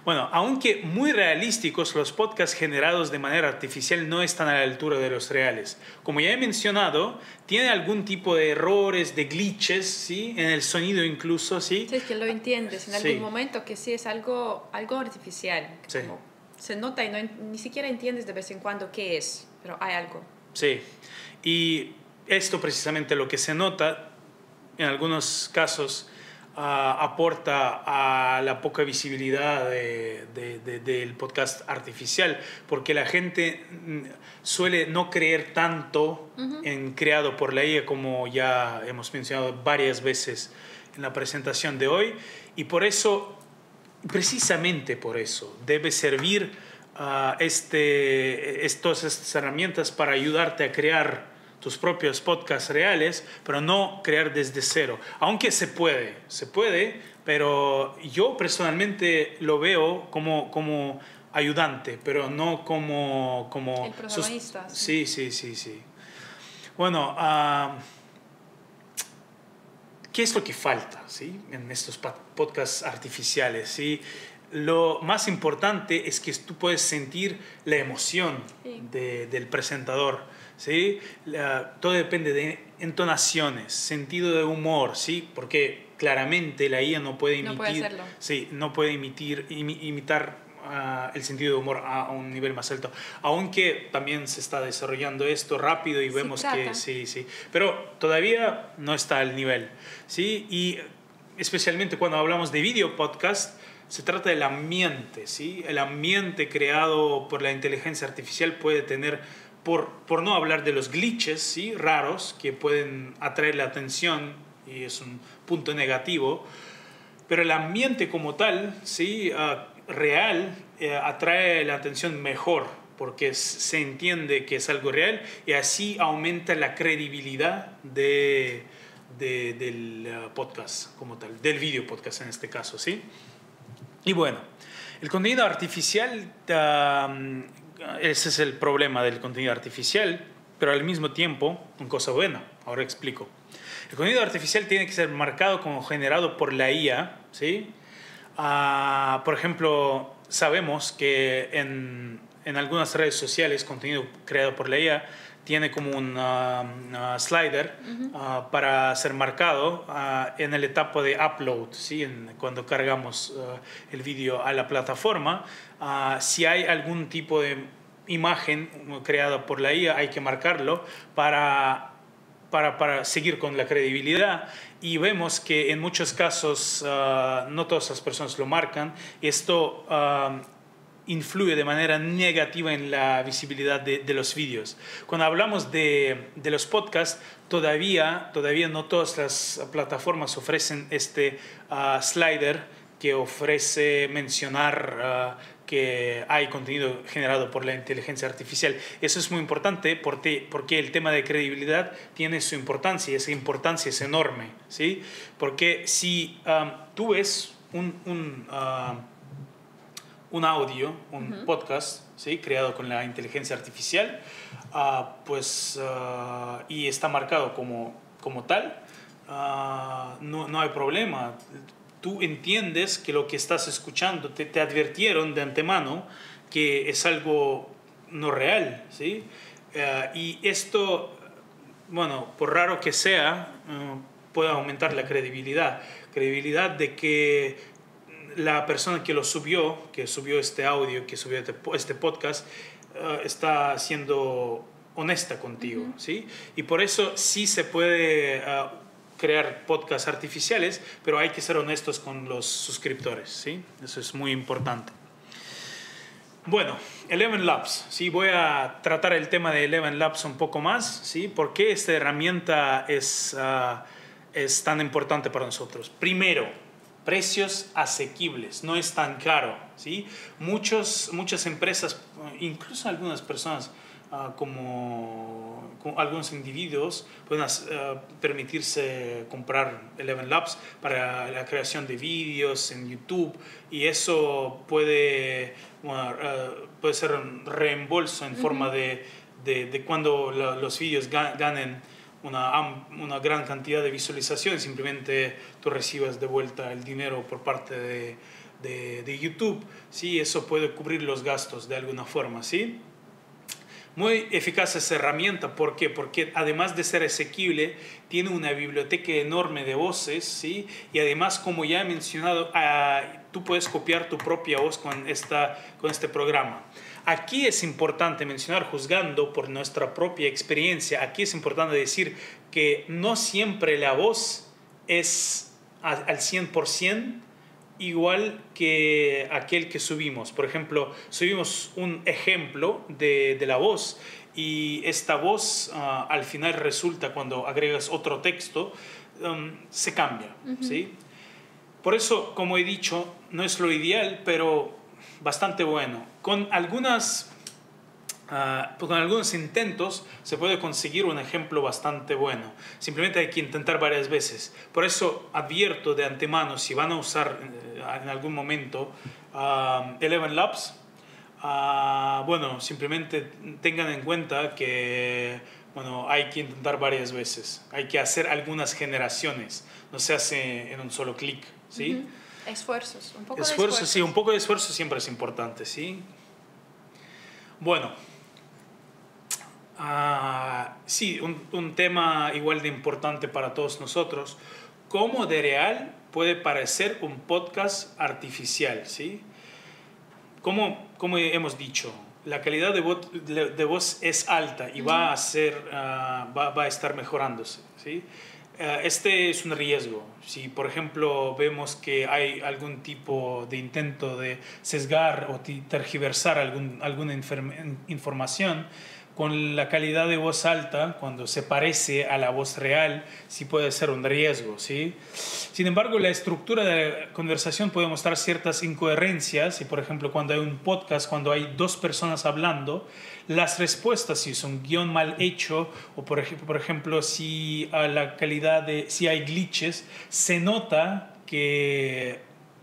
Bueno, aunque muy realísticos, los podcasts generados de manera artificial no están a la altura de los reales. Como ya he mencionado, tiene algún tipo de errores, de glitches, ¿sí? En el sonido incluso, ¿sí? Sí, es que lo entiendes en algún momento que sí es algo artificial. Sí. Como se nota y ni siquiera entiendes de vez en cuando qué es, pero hay algo. Sí, y esto precisamente lo que se nota en algunos casos aporta a la poca visibilidad del podcast artificial, porque la gente suele no creer tanto en creado por la IA, como ya hemos mencionado varias veces en la presentación de hoy, y por eso, precisamente por eso, debe servir todas estas herramientas para ayudarte a crear tus propios podcasts reales, pero no crear desde cero. Aunque se puede, pero yo personalmente lo veo como ayudante, pero no como el protagonista. Sí. Bueno, ¿qué es lo que falta, ¿sí? En estos podcasts artificiales, ¿sí? Lo más importante es que tú puedes sentir la emoción del presentador, ¿sí? Todo depende de entonaciones, sentido de humor, ¿sí? Porque claramente la IA no puede imitar el sentido de humor a un nivel más alto, aunque también se está desarrollando esto rápido y vemos que sí, pero todavía no está al nivel, ¿sí? Y especialmente cuando hablamos de video podcast, se trata del ambiente, ¿sí? El ambiente creado por la inteligencia artificial puede tener, por no hablar de los glitches, ¿sí? Raros que pueden atraer la atención y es un punto negativo, pero el ambiente como tal, ¿sí? Real, atrae la atención mejor porque se entiende que es algo real y así aumenta la credibilidad del podcast como tal, del video podcast en este caso, ¿sí? Y bueno, el contenido artificial, ese es el problema del contenido artificial, pero al mismo tiempo, una cosa buena, ahora explico. El contenido artificial tiene que ser marcado como generado por la IA, ¿sí? Por ejemplo, sabemos que en algunas redes sociales, contenido creado por la IA tiene como un slider para ser marcado en la etapa de upload, ¿sí? Cuando cargamos el vídeo a la plataforma. Si hay algún tipo de imagen creada por la IA, hay que marcarlo para seguir con la credibilidad, y vemos que en muchos casos no todas las personas lo marcan. Esto influye de manera negativa en la visibilidad de los vídeos. Cuando hablamos de los podcasts, todavía no todas las plataformas ofrecen este slider que ofrece mencionar que hay contenido generado por la inteligencia artificial. Eso es muy importante porque el tema de credibilidad tiene su importancia, y esa importancia es enorme, ¿sí? Porque si tú ves un audio, un podcast, ¿sí?, creado con la inteligencia artificial, y está marcado como tal, no hay problema. Tú entiendes que lo que estás escuchando te advirtieron de antemano que es algo no real, ¿sí? Y esto, bueno, por raro que sea, puede aumentar la credibilidad de que la persona que subió este audio, que subió este podcast, está siendo honesta contigo, ¿sí? Y por eso sí se puede crear podcasts artificiales, pero hay que ser honestos con los suscriptores, ¿sí? Eso es muy importante. Bueno, Eleven Labs, ¿sí? Voy a tratar el tema de Eleven Labs un poco más, ¿sí? ¿Por qué esta herramienta es tan importante para nosotros? Primero, precios asequibles, no es tan caro, ¿sí? Muchas empresas, incluso algunas personas, como algunos individuos, pueden permitirse comprar Eleven Labs para la creación de vídeos en YouTube, y eso puede ser un reembolso en forma de cuando los vídeos ganen una gran cantidad de visualizaciones, simplemente tú recibas de vuelta el dinero por parte de YouTube, ¿sí? Eso puede cubrir los gastos de alguna forma, ¿sí? Muy eficaz esa herramienta. ¿Por qué? Porque además de ser asequible, tiene una biblioteca enorme de voces, ¿sí? Y además, como ya he mencionado, tú puedes copiar tu propia voz con este programa. Aquí es importante mencionar, juzgando por nuestra propia experiencia, aquí es importante decir que no siempre la voz es al 100% igual que aquel que subimos. Por ejemplo, subimos un ejemplo de la voz, y esta voz al final resulta, cuando agregas otro texto, se cambia, ¿sí? Por eso, como he dicho, no es lo ideal, pero bastante bueno. Con algunos intentos se puede conseguir un ejemplo bastante bueno. Simplemente hay que intentar varias veces. Por eso advierto de antemano, si van a usar en algún momento Eleven Labs, simplemente tengan en cuenta que hay que intentar varias veces. Hay que hacer algunas generaciones. No se hace en un solo clic, ¿sí? Esfuerzos, un poco de esfuerzo. Sí, un poco de esfuerzo siempre es importante, ¿sí? Bueno, sí, un tema igual de importante para todos nosotros: cómo de real puede parecer un podcast artificial, ¿sí? Como hemos dicho, la calidad de voz es alta y va a estar mejorándose, ¿sí? Este es un riesgo. Si, por ejemplo, vemos que hay algún tipo de intento de sesgar o tergiversar alguna información, con la calidad de voz alta, cuando se parece a la voz real, sí puede ser un riesgo, ¿sí? Sin embargo, la estructura de la conversación puede mostrar ciertas incoherencias, y, por ejemplo, cuando hay un podcast, cuando hay dos personas hablando, las respuestas, si es un guión mal hecho, o por ejemplo, si hay glitches, se nota que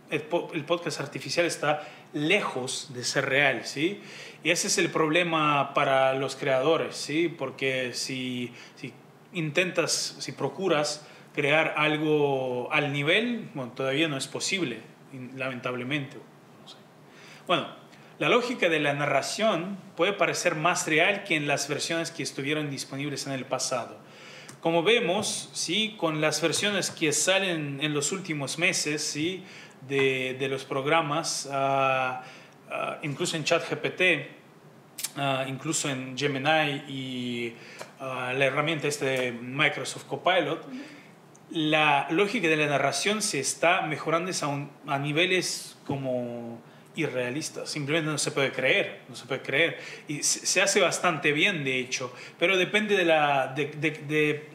el podcast artificial está lejos de ser real, ¿sí? Y ese es el problema para los creadores, ¿sí? Porque si procuras crear algo al nivel, todavía no es posible, lamentablemente. No sé. Bueno, la lógica de la narración puede parecer más real que en las versiones que estuvieron disponibles en el pasado. Como vemos, ¿sí?, con las versiones que salen en los últimos meses, ¿sí?, de los programas, incluso en ChatGPT, incluso en Gemini y la herramienta de Microsoft Copilot, la lógica de la narración se está mejorando a niveles como irrealista, simplemente no se puede creer, no se puede creer. Y se hace bastante bien, de hecho, pero depende de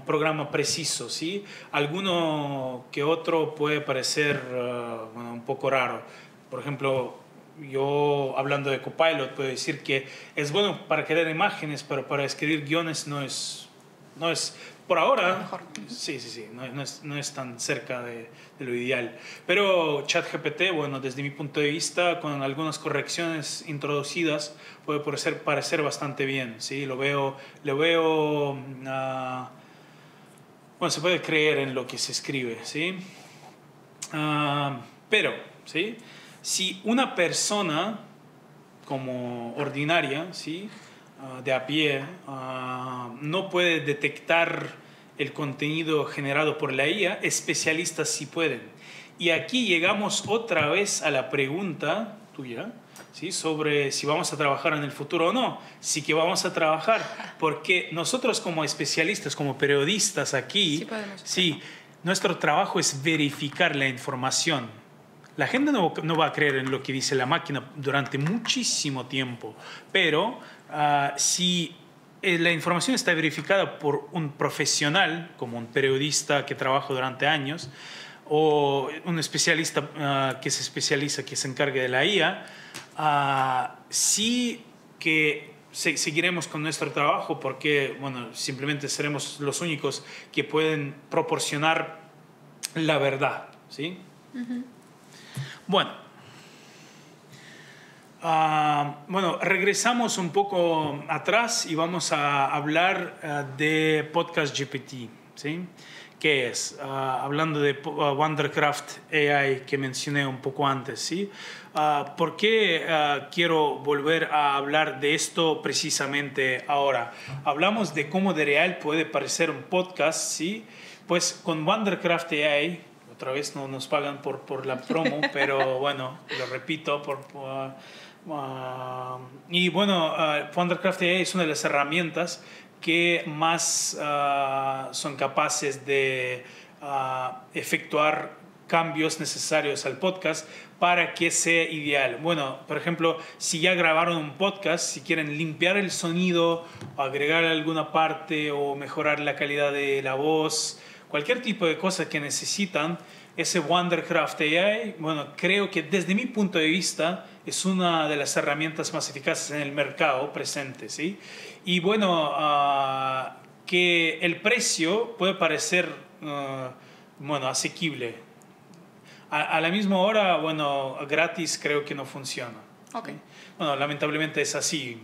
programa preciso, ¿sí? Alguno que otro puede parecer bueno, un poco raro. Por ejemplo, yo hablando de Copilot puedo decir que es bueno para crear imágenes, pero para escribir guiones no es por ahora, sí, no es tan cerca de lo ideal. Pero ChatGPT, bueno, desde mi punto de vista, con algunas correcciones introducidas, puede parecer bastante bien, ¿sí? Lo veo, bueno, se puede creer en lo que se escribe, ¿sí? Pero, ¿sí? Si una persona como ordinaria, ¿sí? De a pie, no puede detectar el contenido generado por la IA, especialistas sí pueden. Y aquí llegamos otra vez a la pregunta tuya, ¿sí? Sobre si vamos a trabajar en el futuro o no. Sí que vamos a trabajar, porque nosotros como especialistas, como periodistas aquí, sí, nuestro trabajo es verificar la información. La gente no va a creer en lo que dice la máquina durante muchísimo tiempo, pero si la información está verificada por un profesional, como un periodista que trabaja durante años, o un especialista que se especializa, que se encargue de la IA, sí que seguiremos con nuestro trabajo porque, bueno, simplemente seremos los únicos que pueden proporcionar la verdad, ¿sí? Uh-huh. Bueno, regresamos un poco atrás y vamos a hablar de Podcast GPT, ¿sí? ¿Qué es? Hablando de Wondercraft AI que mencioné un poco antes, ¿sí? ¿Por qué quiero volver a hablar de esto precisamente ahora? Hablamos de cómo de real puede parecer un podcast, ¿sí? Pues con Wondercraft AI, otra vez no nos pagan por la promo, pero bueno, lo repito, y bueno, Wondercraft AI es una de las herramientas que más son capaces de efectuar cambios necesarios al podcast para que sea ideal. Bueno, por ejemplo, si ya grabaron un podcast, si quieren limpiar el sonido, agregar alguna parte o mejorar la calidad de la voz, cualquier tipo de cosa que necesitan, ese Wondercraft AI, bueno, creo que desde mi punto de vista es una de las herramientas más eficaces en el mercado presente, ¿sí? Y bueno, que el precio puede parecer, bueno, asequible. A la misma hora, bueno, gratis creo que no funciona. Okay. ¿Sí? Bueno, lamentablemente es así.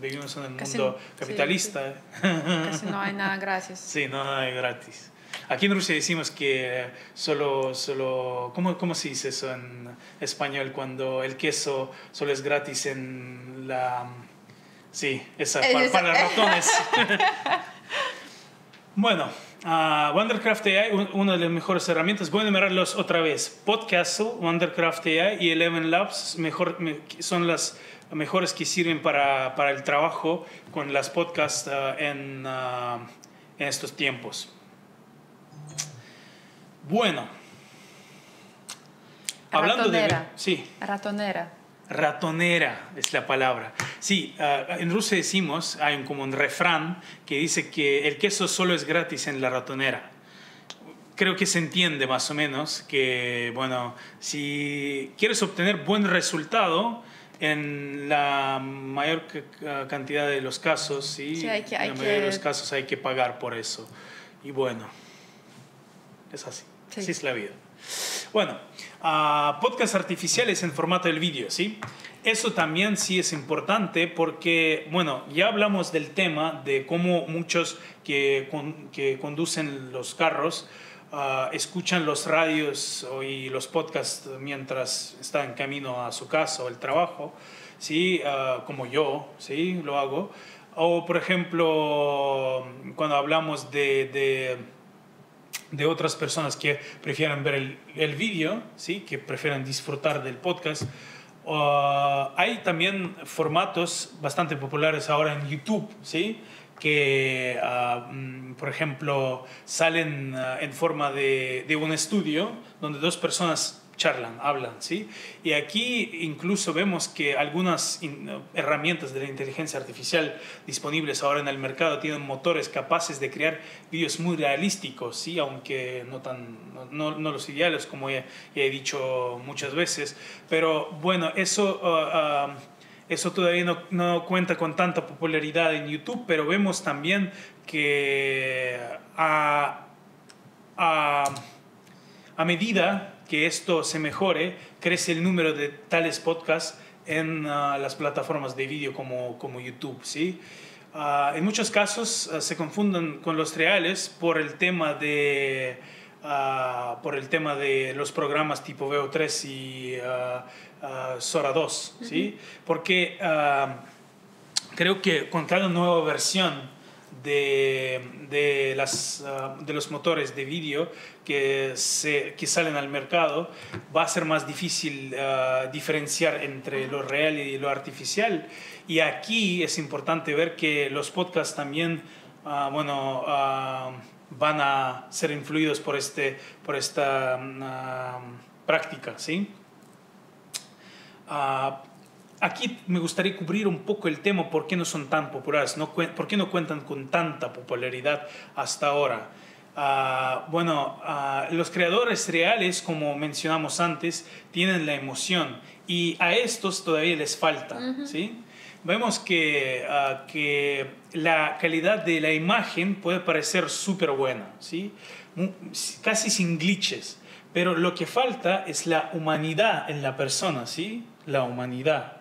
Vivimos en el mundo capitalista. Sí. Casi no hay nada gratis. Sí, no hay gratis. Aquí en Rusia decimos que solo ¿cómo se dice eso en español? Cuando el queso solo es gratis en la... Sí, para ratones. Bueno, Wondercraft AI, una de las mejores herramientas. Voy a enumerarlos otra vez. Podcastle, Wondercraft AI y Eleven Labs son las mejores que sirven para el trabajo con las podcasts en estos tiempos. Bueno, hablando ratonera es la palabra. Sí, en Rusia decimos, hay como un refrán que dice que el queso solo es gratis en la ratonera. Creo que se entiende más o menos que, bueno, si quieres obtener buen resultado en la mayor cantidad de los casos, ¿sí? En la mayoría de los casos hay que pagar por eso. Y bueno, es así. Sí. Así es la vida. Bueno, podcasts artificiales en formato del vídeo, ¿sí? Eso también sí es importante porque, bueno, ya hablamos del tema de cómo muchos que conducen los carros escuchan los radios y los podcasts mientras están en camino a su casa o al trabajo, ¿sí? Como yo, ¿sí? Lo hago. O, por ejemplo, cuando hablamos de otras personas que prefieren ver el vídeo, ¿sí? Que prefieren disfrutar del podcast. Hay también formatos bastante populares ahora en YouTube, ¿sí? Que, por ejemplo, salen en forma de un estudio donde dos personas charlan, hablan, ¿sí? Y aquí incluso vemos que algunas herramientas de la inteligencia artificial disponibles ahora en el mercado tienen motores capaces de crear vídeos muy realísticos, ¿sí? Aunque no los ideales, como ya he dicho muchas veces. Pero bueno, eso todavía no cuenta con tanta popularidad en YouTube, pero vemos también que a medida que esto se mejore, crece el número de tales podcasts en las plataformas de vídeo como YouTube, ¿sí? En muchos casos se confunden con los reales por el tema de los programas tipo VO3 y Sora 2, ¿sí? Porque creo que con cada nueva versión de los motores de vídeo que salen al mercado, va a ser más difícil diferenciar entre lo real y lo artificial. Y aquí es importante ver que los podcasts también van a ser influidos por esta práctica, ¿sí? Aquí me gustaría cubrir un poco el tema por qué no son tan populares, por qué no cuentan con tanta popularidad hasta ahora. Los creadores reales, como mencionamos antes, tienen la emoción y a estos todavía les falta, ¿sí? Vemos que la calidad de la imagen puede parecer súper buena, ¿sí? Casi sin glitches, pero lo que falta es la humanidad en la persona, ¿sí? La humanidad.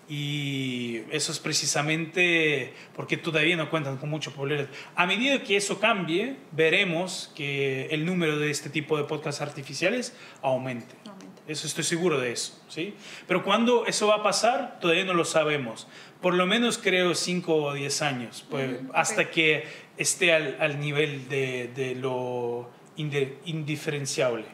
Y eso es precisamente porque todavía no cuentan con mucha popularidad. A medida que eso cambie, veremos que el número de este tipo de podcasts artificiales aumente. Eso estoy seguro de eso, ¿sí? Pero cuándo eso va a pasar, todavía no lo sabemos. Por lo menos creo 5 o 10 años, pues, hasta que esté al nivel de lo indiferenciable.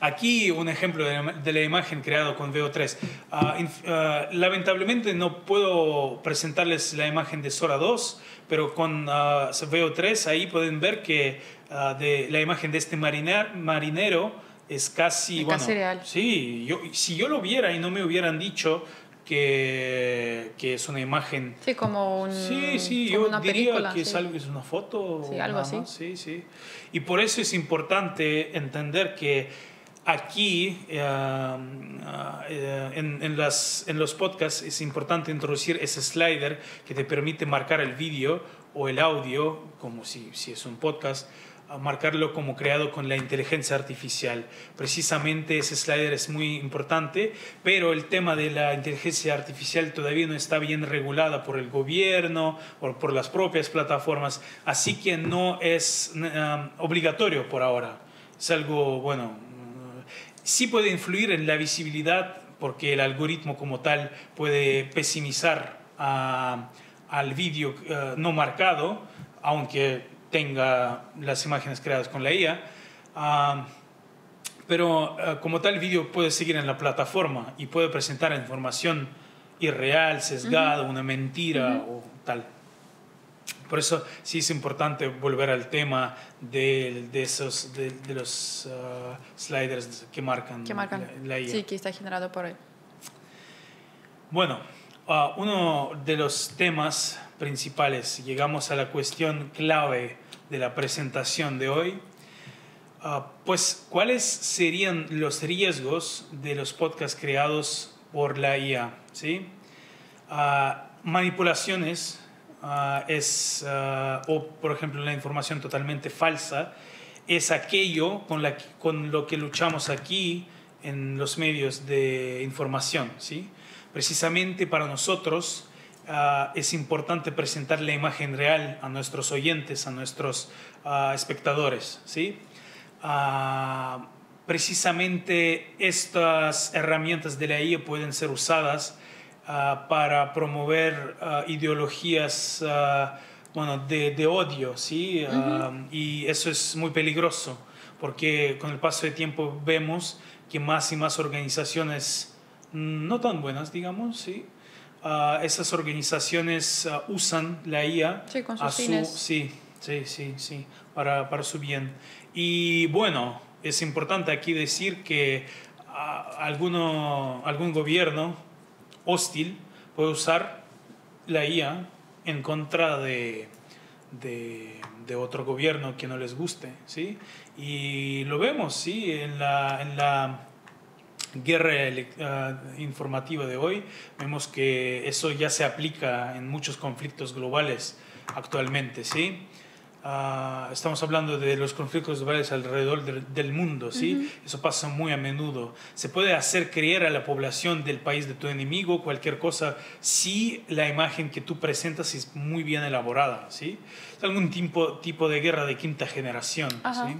Aquí un ejemplo de la imagen creado con VO3. Lamentablemente no puedo presentarles la imagen de Sora 2, pero con VO3 ahí pueden ver que la imagen de este marinero es casi real. Sí, si yo lo viera y no me hubieran dicho que es una imagen. Sí, como yo una diría película, que es una foto. Sí, algo así. Sí. Y por eso es importante entender que aquí, en los podcasts, es importante introducir ese slider que te permite marcar el vídeo o el audio, como si es un podcast, marcarlo como creado con la inteligencia artificial. Precisamente ese slider es muy importante, pero el tema de la inteligencia artificial todavía no está bien regulada por el gobierno o por las propias plataformas, así que no es obligatorio por ahora. Es algo, sí puede influir en la visibilidad porque el algoritmo como tal puede pesimizar al vídeo no marcado, aunque tenga las imágenes creadas con la IA. Pero como tal, el vídeo puede seguir en la plataforma y puede presentar información irreal, sesgada, una mentira o tal. Por eso sí es importante volver al tema de los sliders que marcan la IA. Sí, que está generado por él. Bueno, uno de los temas principales, llegamos a la cuestión clave de la presentación de hoy. Pues, ¿cuáles serían los riesgos de los podcasts creados por la IA? ¿Sí? Manipulaciones. O por ejemplo la información totalmente falsa es aquello con lo que luchamos aquí en los medios de información, ¿sí? Precisamente para nosotros es importante presentar la imagen real a nuestros oyentes, a nuestros espectadores, ¿sí? Precisamente estas herramientas de la IA pueden ser usadas para promover ideologías de odio, ¿sí? Y eso es muy peligroso porque con el paso de tiempo vemos que más y más organizaciones no tan buenas, digamos, ¿sí? Esas organizaciones usan la IA con sus fines. Sí, para su bien. Y bueno, es importante aquí decir que algún gobierno hostil puede usar la IA en contra de otro gobierno que no les guste, ¿sí? Y lo vemos, ¿sí? En la guerra informativa de hoy, vemos que eso ya se aplica en muchos conflictos globales actualmente, ¿sí? Estamos hablando de los conflictos globales alrededor del mundo, ¿sí? Eso pasa muy a menudo. Se puede hacer creer a la población del país de tu enemigo cualquier cosa si la imagen que tú presentas es muy bien elaborada, ¿sí? Es algún tipo de guerra de quinta generación, ¿sí?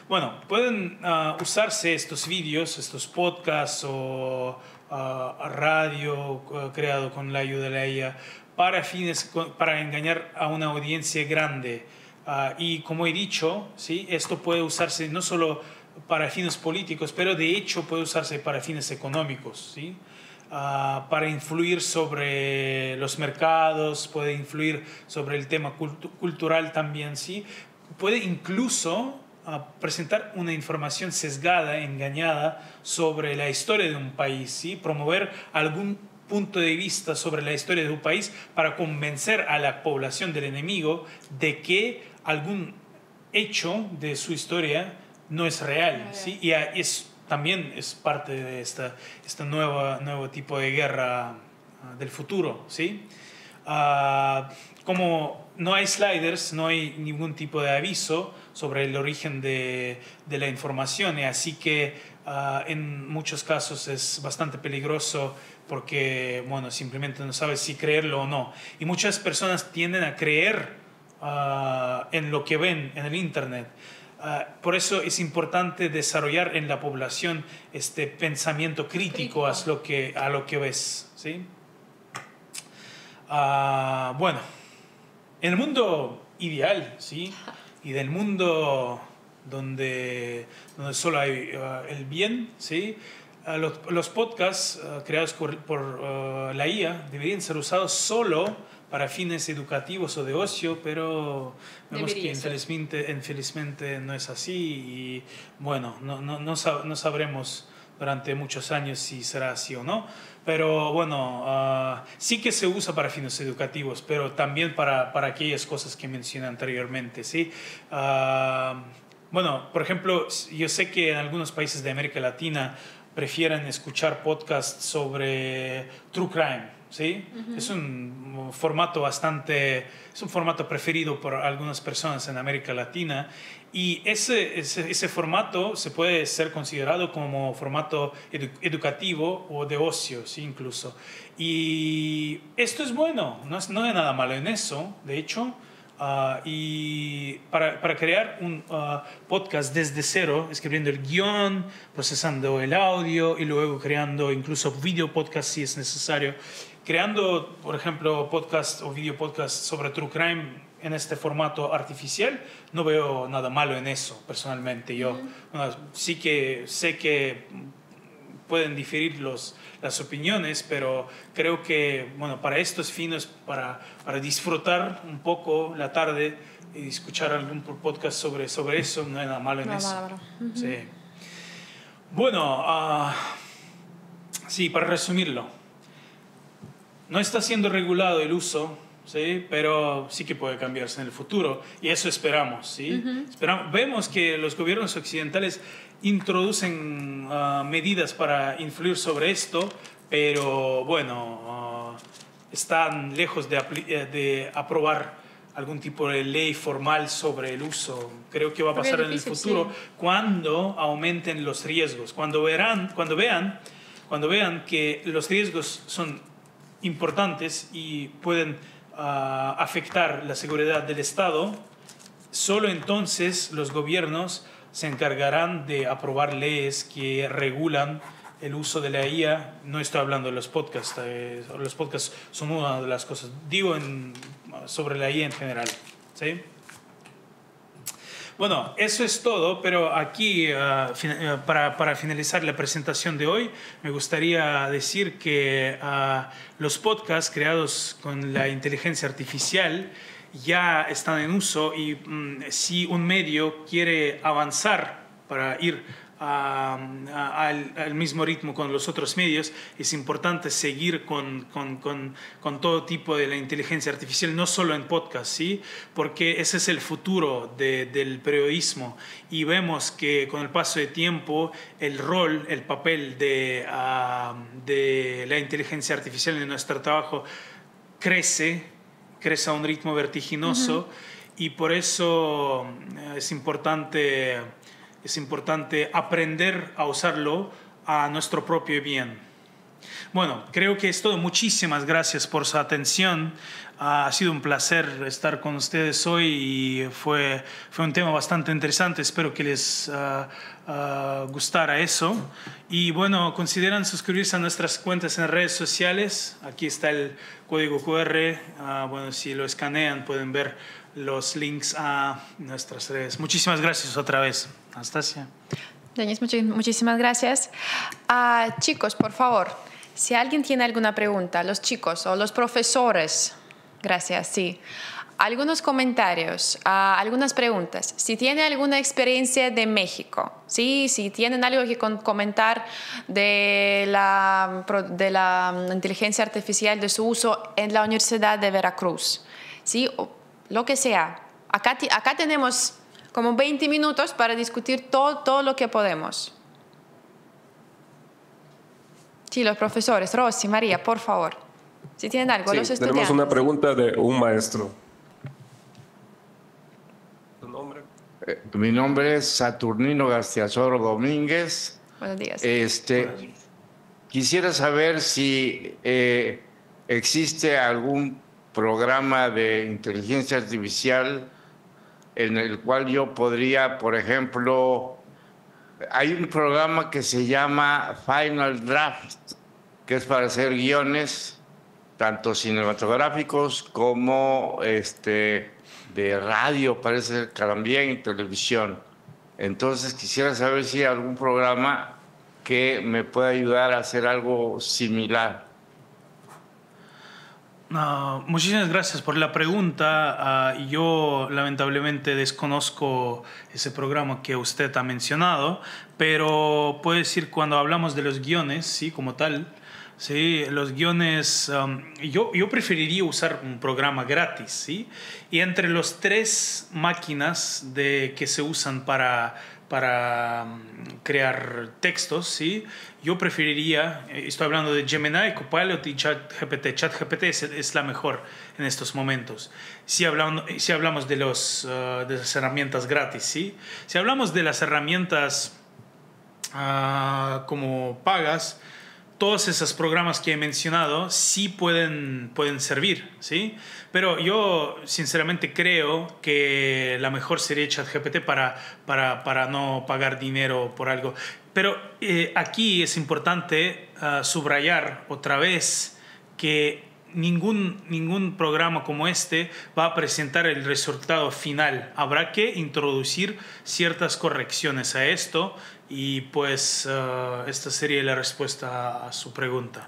Bueno, pueden usarse estos vídeos, estos podcasts o radio creado con la ayuda de la IA para engañar a una audiencia grande. Y como he dicho, ¿sí? Esto puede usarse no solo para fines políticos, pero de hecho puede usarse para fines económicos, ¿sí? Para influir sobre los mercados, puede influir sobre el tema cultural también, ¿sí? Puede incluso presentar una información sesgada, engañada sobre la historia de un país, ¿sí? Promover algún punto de vista sobre la historia de un país para convencer a la población del enemigo de que algún hecho de su historia no es real, ¿sí? Y también es parte de este nuevo tipo de guerra del futuro, ¿sí? Como no hay sliders, no hay ningún tipo de aviso sobre el origen de la información, y así que en muchos casos es bastante peligroso porque, bueno, simplemente no sabes si creerlo o no. Y muchas personas tienden a creer en lo que ven en el Internet. Por eso es importante desarrollar en la población este pensamiento crítico a lo que ves, ¿sí? Bueno, en el mundo ideal, ¿sí? Y del mundo donde solo hay el bien, ¿sí? Los podcasts creados por la IA deberían ser usados solo para fines educativos o de ocio, pero vemos que infelizmente no es así, y bueno, no sabremos durante muchos años si será así o no, pero bueno, sí que se usa para fines educativos, pero también para aquellas cosas que mencioné anteriormente, ¿sí? Bueno, por ejemplo, yo sé que en algunos países de América Latina prefieren escuchar podcasts sobre true crime, ¿sí? Es un formato preferido por algunas personas en América Latina, y ese formato se puede ser considerado como formato educativo o de ocio, ¿sí? Incluso. Y esto es bueno, no hay nada malo en eso, de hecho. Y para crear un podcast desde cero, escribiendo el guión, procesando el audio y luego creando incluso video podcast si es necesario, creando, por ejemplo, podcast o video podcast sobre True Crime en este formato artificial, no veo nada malo en eso, personalmente. Yo sí que sé que pueden diferir las opiniones, pero creo que, bueno, para estos fines, para disfrutar un poco la tarde y escuchar algún podcast sobre eso, no hay nada malo en eso. Sí. Bueno, sí, para resumirlo, no está siendo regulado el uso, ¿sí? Pero sí que puede cambiarse en el futuro, y eso esperamos, ¿sí? Vemos que los gobiernos occidentales introducen medidas para influir sobre esto, pero bueno, están lejos de aprobar algún tipo de ley formal sobre el uso. Creo que va a pasar en el futuro, sí, cuando aumenten los riesgos, cuando vean que los riesgos son importantes y pueden afectar la seguridad del Estado. Solo entonces los gobiernos se encargarán de aprobar leyes que regulan el uso de la IA. No estoy hablando de los podcasts. Los podcasts son una de las cosas. Digo sobre la IA en general, ¿sí? Bueno, eso es todo, pero aquí, para finalizar la presentación de hoy, me gustaría decir que los podcasts creados con la inteligencia artificial ya están en uso, y si un medio quiere avanzar para ir al mismo ritmo con los otros medios. Es importante seguir con todo tipo de la inteligencia artificial, no solo en podcast, ¿sí? Porque ese es el futuro del periodismo, y vemos que con el paso de tiempo el papel de la inteligencia artificial en nuestro trabajo crece a un ritmo vertiginoso. Y por eso es importante aprender a usarlo a nuestro propio bien. Bueno, creo que es todo. Muchísimas gracias por su atención. Ha sido un placer estar con ustedes hoy y fue un tema bastante interesante. Espero que les gustara eso. Y bueno, consideran suscribirse a nuestras cuentas en redes sociales. Aquí está el código QR. Bueno, si lo escanean pueden ver los links a nuestras redes. Muchísimas gracias otra vez. Anastasia. Denis, muchísimas gracias. Chicos, por favor, si alguien tiene alguna pregunta, los chicos o los profesores, gracias, sí. Algunos comentarios, algunas preguntas. Si tiene alguna experiencia de México, ¿sí? Si tienen algo que comentar de la inteligencia artificial, de su uso en la Universidad de Veracruz, ¿sí? O lo que sea. Acá tenemos como 20 minutos para discutir todo lo que podemos. Sí, los profesores. Rosy, María, por favor. Si tienen algo, sí, los estudiantes. Tenemos una pregunta de un maestro. ¿Tu nombre? Mi nombre es Saturnino Gastiazoro Domínguez. Buenos días. Quisiera saber si existe algún programa de inteligencia artificial en el cual yo podría, por ejemplo, hay un programa que se llama Final Draft, que es para hacer guiones, tanto cinematográficos como de radio, parece que también, y televisión. Entonces quisiera saber si hay algún programa que me pueda ayudar a hacer algo similar. Muchísimas gracias por la pregunta. Yo lamentablemente desconozco ese programa que usted ha mencionado, pero puedo decir, cuando hablamos de los guiones, sí, como tal, sí, los guiones, yo preferiría usar un programa gratis, sí, y entre los 3 máquinas que se usan para crear textos, ¿sí? Yo preferiría, estoy hablando de Gemini, Copilot y ChatGPT. ChatGPT es la mejor en estos momentos. Si hablamos de las herramientas gratis, ¿sí? Si hablamos de las herramientas como pagas, todos esos programas que he mencionado sí pueden servir, ¿sí? Pero yo sinceramente creo que la mejor sería ChatGPT para no pagar dinero por algo. Pero aquí es importante subrayar otra vez que ningún programa como este va a presentar el resultado final. Habrá que introducir ciertas correcciones a esto. Y pues esta sería la respuesta a su pregunta.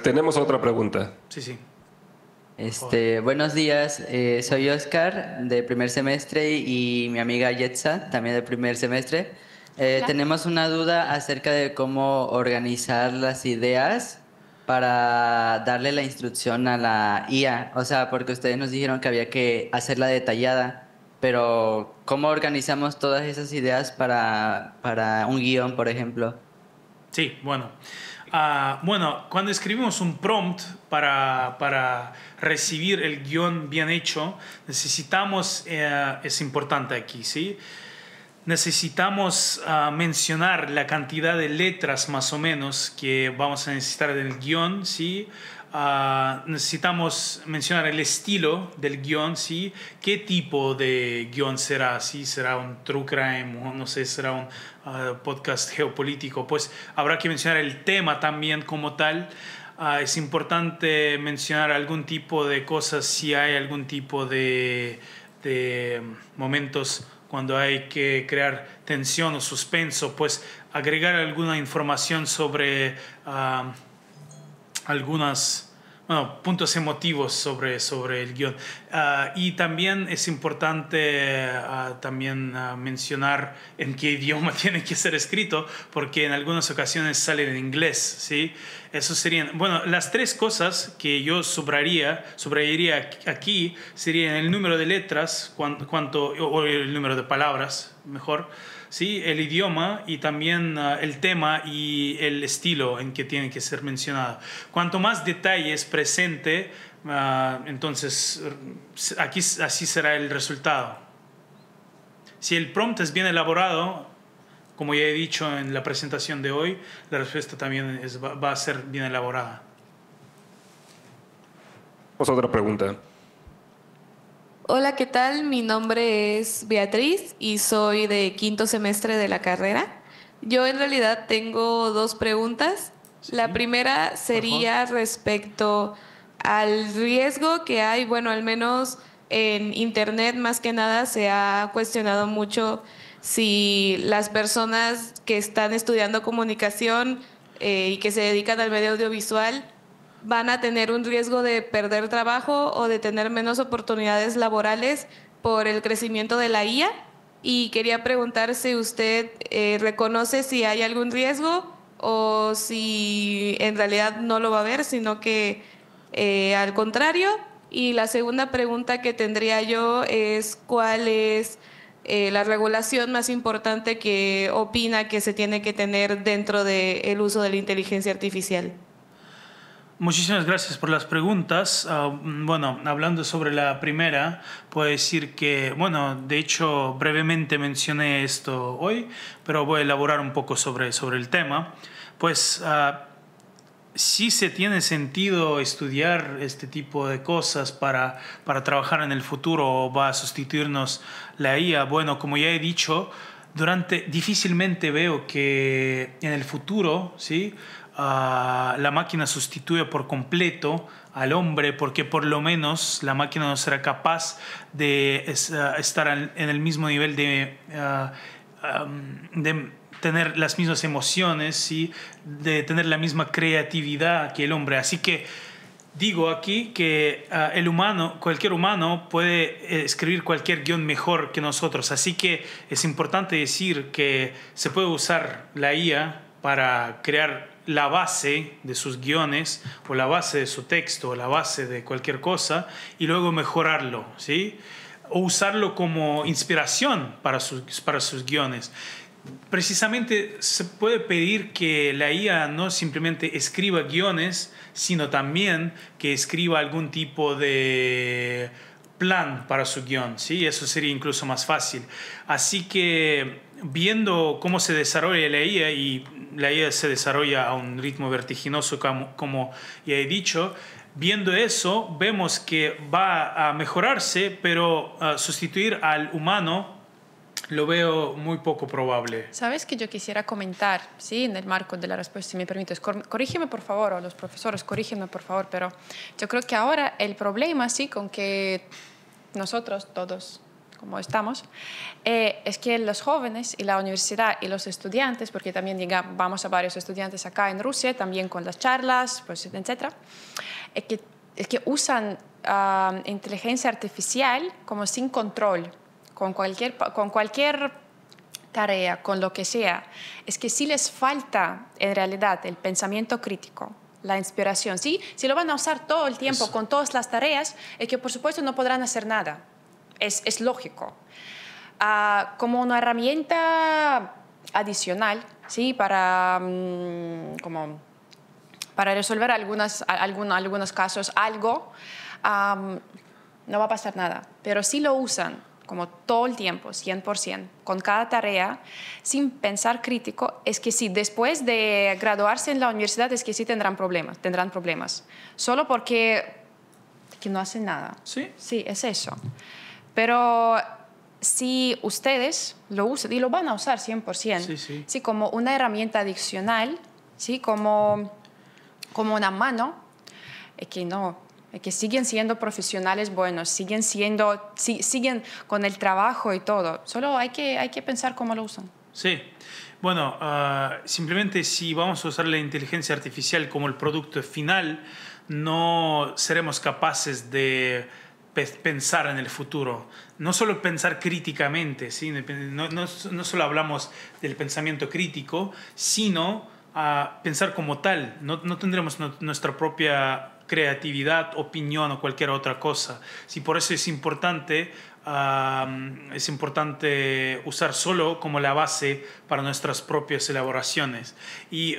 Tenemos otra pregunta. Sí. Buenos días, soy Oscar de primer semestre y mi amiga Yetza también de primer semestre. Tenemos una duda acerca de cómo organizar las ideas para darle la instrucción a la IA. O sea, porque ustedes nos dijeron que había que hacerla detallada. Pero, ¿cómo organizamos todas esas ideas para un guión, por ejemplo? Sí, bueno. Cuando escribimos un prompt para recibir el guión bien hecho, necesitamos, es importante aquí, ¿sí? Necesitamos mencionar la cantidad de letras más o menos que vamos a necesitar en el guión, ¿sí? Necesitamos mencionar el estilo del guión, ¿sí? ¿Qué tipo de guión será? ¿Sí? ¿Será un true crime? O no sé, ¿será un podcast geopolítico? Pues habrá que mencionar el tema también como tal. Es importante mencionar algún tipo de cosas, si hay algún tipo de momentos cuando hay que crear tensión o suspenso, pues agregar alguna información sobre bueno, puntos emotivos sobre el guión. Y también es importante también mencionar en qué idioma tiene que ser escrito, porque en algunas ocasiones sale en inglés, ¿sí? Eso serían, bueno, las tres cosas que yo subrayaría aquí serían el número de letras, o el número de palabras, mejor, ¿sí? El idioma y también el tema y el estilo en que tiene que ser mencionado. Cuanto más detalles presente, entonces aquí así será el resultado. Si el prompt es bien elaborado, como ya he dicho en la presentación de hoy, la respuesta también va a ser bien elaborada. Otra pregunta. Hola, ¿qué tal? Mi nombre es Beatriz y soy de quinto semestre de la carrera. Yo en realidad tengo dos preguntas. Sí, la primera sería respecto al riesgo que hay, bueno, al menos en Internet más que nada se ha cuestionado mucho si las personas que están estudiando comunicación y que se dedican al medio audiovisual van a tener un riesgo de perder trabajo o de tener menos oportunidades laborales por el crecimiento de la IA. Y quería preguntar si usted reconoce si hay algún riesgo o si en realidad no lo va a haber, sino que al contrario. Y la segunda pregunta que tendría yo es cuál es la regulación más importante que opina que se tiene que tener dentro del uso de la inteligencia artificial. Muchísimas gracias por las preguntas. Bueno, hablando sobre la primera, puedo decir que, bueno, de hecho brevemente mencioné esto hoy, pero voy a elaborar un poco sobre el tema. Pues sí se tiene sentido estudiar este tipo de cosas para trabajar en el futuro o va a sustituirnos la IA. Bueno, como ya he dicho, difícilmente veo que en el futuro, ¿sí?, la máquina sustituye por completo al hombre, porque por lo menos la máquina no será capaz de estar en el mismo nivel de tener las mismas emociones, ¿sí?, de tener la misma creatividad que el hombre. Así que digo aquí que cualquier humano puede escribir cualquier guión mejor que nosotros. Así que es importante decir que se puede usar la IA para crear la base de sus guiones o la base de su texto o la base de cualquier cosa y luego mejorarlo, ¿sí?, o usarlo como inspiración para sus guiones. Precisamente se puede pedir que la IA no simplemente escriba guiones, sino también que escriba algún tipo de plan para su guión, ¿sí? Eso sería incluso más fácil. Así que viendo cómo se desarrolla la IA, y la IA se desarrolla a un ritmo vertiginoso, como ya he dicho, viendo eso vemos que va a mejorarse, pero sustituir al humano lo veo muy poco probable. ¿Sabes que yo quisiera comentar, sí, en el marco de la respuesta, si me permites? Corrígeme, por favor, o los profesores, corrígeme, por favor, pero yo creo que ahora el problema, sí, con que nosotros todos, como estamos, es que los jóvenes y la universidad y los estudiantes, porque también vamos a varios estudiantes acá en Rusia, también con las charlas, pues, etc., es que usan inteligencia artificial como sin control, con cualquier tarea, con lo que sea. Es que sí les falta en realidad el pensamiento crítico, la inspiración. ¿Sí? Si lo van a usar todo el tiempo con todas las tareas, es que por supuesto no podrán hacer nada. Es lógico. Como una herramienta adicional, ¿sí?, para resolver algunos casos, no va a pasar nada. Pero si lo usan como todo el tiempo, 100%, con cada tarea, sin pensar crítico, es que sí, después de graduarse en la universidad, es que sí tendrán problemas. Solo porque no hacen nada. Sí. Sí, es eso. Pero si ustedes lo usan, y lo van a usar 100%, sí, como una herramienta adicional, sí, como una mano, es que siguen siendo profesionales buenos, siguen con el trabajo y todo. Solo hay que pensar cómo lo usan. Sí. Bueno, simplemente si vamos a usar la inteligencia artificial como el producto final no seremos capaces de pensar en el futuro. No solo pensar críticamente, ¿sí? No solo hablamos del pensamiento crítico, sino a pensar como tal. No tendremos nuestra propia creatividad, opinión o cualquier otra cosa. Sí, por eso es importante usar solo como la base para nuestras propias elaboraciones. Y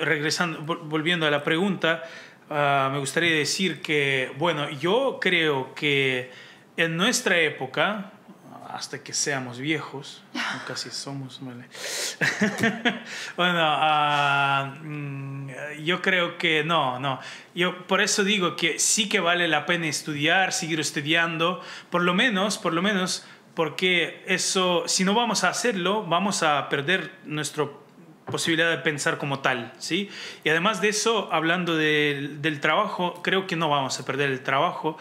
volviendo a la pregunta, me gustaría decir que, bueno, yo creo que en nuestra época, hasta que seamos viejos, casi somos, ¿vale? Bueno, yo creo que no. Yo por eso digo que sí que vale la pena estudiar, seguir estudiando, por lo menos, porque eso, si no vamos a hacerlo, vamos a perder nuestra posibilidad de pensar como tal, ¿sí? Y además de eso, hablando del trabajo, creo que no vamos a perder el trabajo.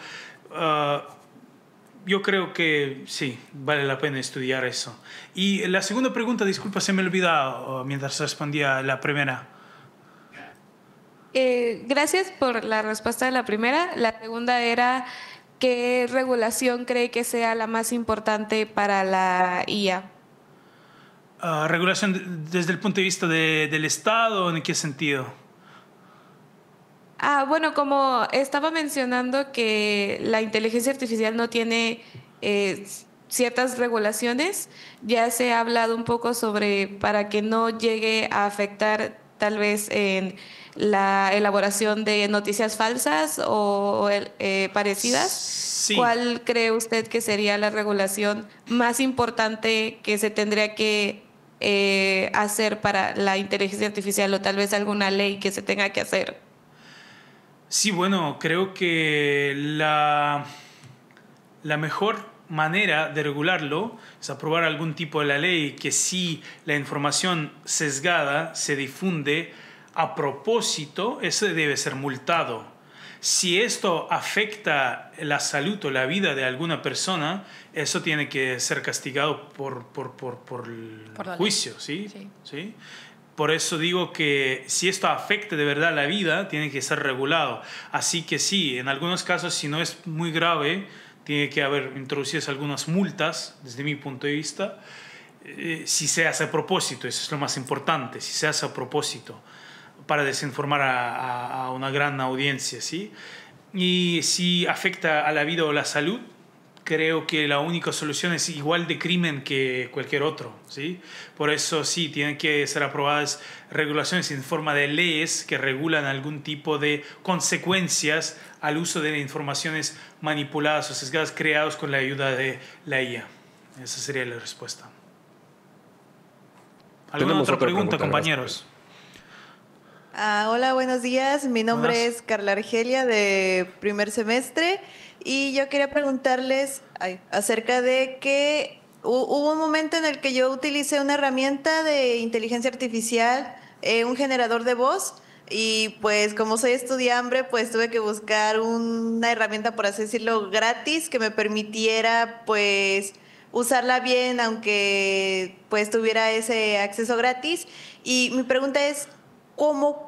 Yo creo que sí, vale la pena estudiar eso. Y la segunda pregunta, disculpa, se me olvidó mientras respondía la primera. Gracias por la respuesta de la primera. La segunda era, ¿qué regulación cree que sea la más importante para la IA? ¿Regulación desde el punto de vista del Estado? ¿En qué sentido? Bueno, como estaba mencionando que la inteligencia artificial no tiene ciertas regulaciones, ya se ha hablado un poco sobre para que no llegue a afectar tal vez en la elaboración de noticias falsas o parecidas. Sí. ¿Cuál cree usted que sería la regulación más importante que se tendría que hacer para la inteligencia artificial o tal vez alguna ley que se tenga que hacer? Sí, bueno, creo que la mejor manera de regularlo es aprobar algún tipo de la ley que si la información sesgada se difunde a propósito, eso debe ser multado. Si esto afecta la salud o la vida de alguna persona, eso tiene que ser castigado por el juicio, ¿sí? ¿Sí? Por eso digo que si esto afecta de verdad la vida, tiene que ser regulado. Así que sí, en algunos casos, si no es muy grave, tiene que haber introducidas algunas multas, desde mi punto de vista, si se hace a propósito. Eso es lo más importante, si se hace a propósito, para desinformar a una gran audiencia, ¿sí? Y si afecta a la vida o la salud, creo que la única solución es igual de crimen que cualquier otro, ¿sí? Por eso sí, tienen que ser aprobadas regulaciones en forma de leyes que regulan algún tipo de consecuencias al uso de informaciones manipuladas o sesgadas creadas con la ayuda de la IA. Esa sería la respuesta. ¿Alguna otra pregunta, compañeros? Hola, buenos días. Mi nombre es Carla Argelia, de primer semestre. Y yo quería preguntarles acerca de que hubo un momento en el que yo utilicé una herramienta de inteligencia artificial, un generador de voz, y pues como soy estudiambre, pues tuve que buscar una herramienta, por así decirlo, gratis, que me permitiera pues usarla bien, aunque pues tuviera ese acceso gratis. Y mi pregunta es,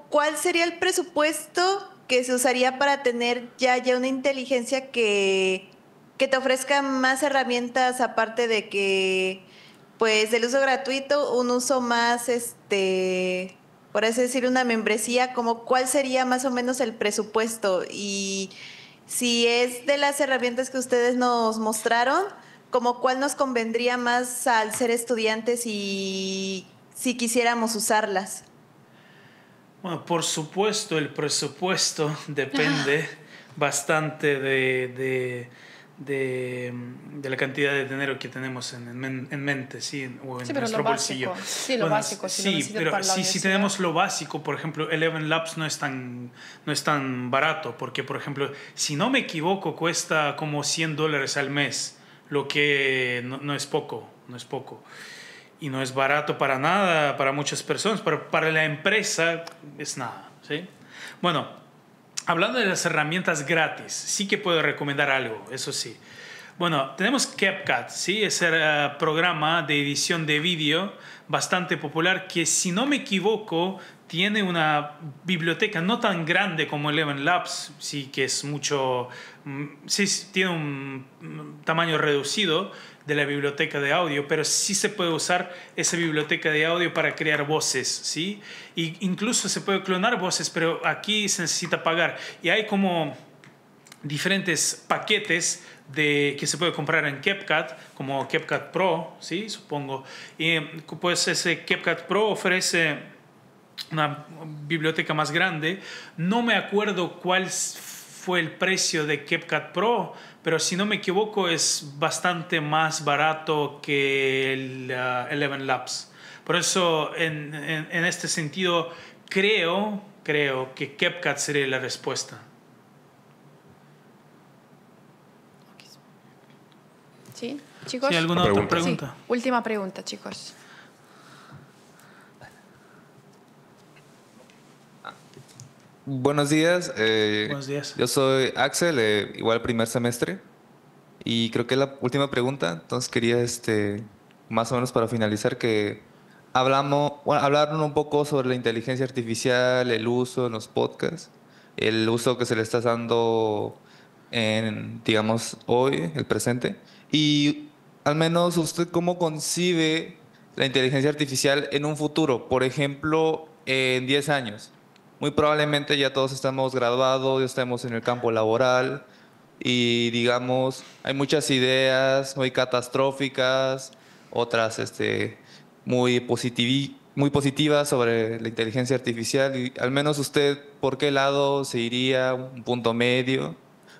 ¿cuál sería el presupuesto que se usaría para tener ya una inteligencia que te ofrezca más herramientas, aparte de que, pues, del uso gratuito, un uso más, por así decir, una membresía? ¿Cuál sería más o menos el presupuesto? Y si es de las herramientas que ustedes nos mostraron, ¿cuál nos convendría más al ser estudiantes y si quisiéramos usarlas? Bueno, por supuesto, el presupuesto depende bastante de la cantidad de dinero que tenemos en mente, ¿sí? O en nuestro bolsillo. Sí, lo básico. Sí, pero si tenemos lo básico, por ejemplo, Eleven Labs no es tan barato, porque, por ejemplo, si no me equivoco, cuesta como $100 al mes, lo que no es poco, Y no es barato para nada para muchas personas, pero para la empresa es nada, ¿sí? Bueno, hablando de las herramientas gratis, sí que puedo recomendar algo, eso sí. Bueno, tenemos CapCut, ¿sí? Es el programa de edición de vídeo bastante popular que, si no me equivoco, tiene una biblioteca no tan grande como Eleven Labs, sí, que es mucho, sí, tiene un tamaño reducido de la biblioteca de audio, pero sí se puede usar esa biblioteca de audio para crear voces, ¿sí? Y incluso se puede clonar voces, pero aquí se necesita pagar. Y hay como diferentes paquetes que se puede comprar en CapCut, como CapCut Pro, ¿sí? Supongo. Y pues ese CapCut Pro ofrece una biblioteca más grande. No me acuerdo cuál fue el precio de CapCut Pro, pero si no me equivoco es bastante más barato que el Eleven Labs. Por eso, en este sentido, creo que CapCut sería la respuesta. ¿Sí, chicos? ¿Sí, alguna otra pregunta? Sí. Última pregunta, chicos. Buenos días. Buenos días. Yo soy Axel, igual primer semestre. Y creo que es la última pregunta. Entonces quería, más o menos para finalizar, que hablar un poco sobre la inteligencia artificial, el uso en los podcasts, el uso que se le está dando digamos, hoy, el presente. Y al menos usted, ¿cómo concibe la inteligencia artificial en un futuro? Por ejemplo, en 10 años. Muy probablemente ya todos estamos graduados, ya estamos en el campo laboral y, digamos, hay muchas ideas muy catastróficas, otras muy positivas sobre la inteligencia artificial. Y al menos usted, ¿por qué lado se iría? ¿Un punto medio?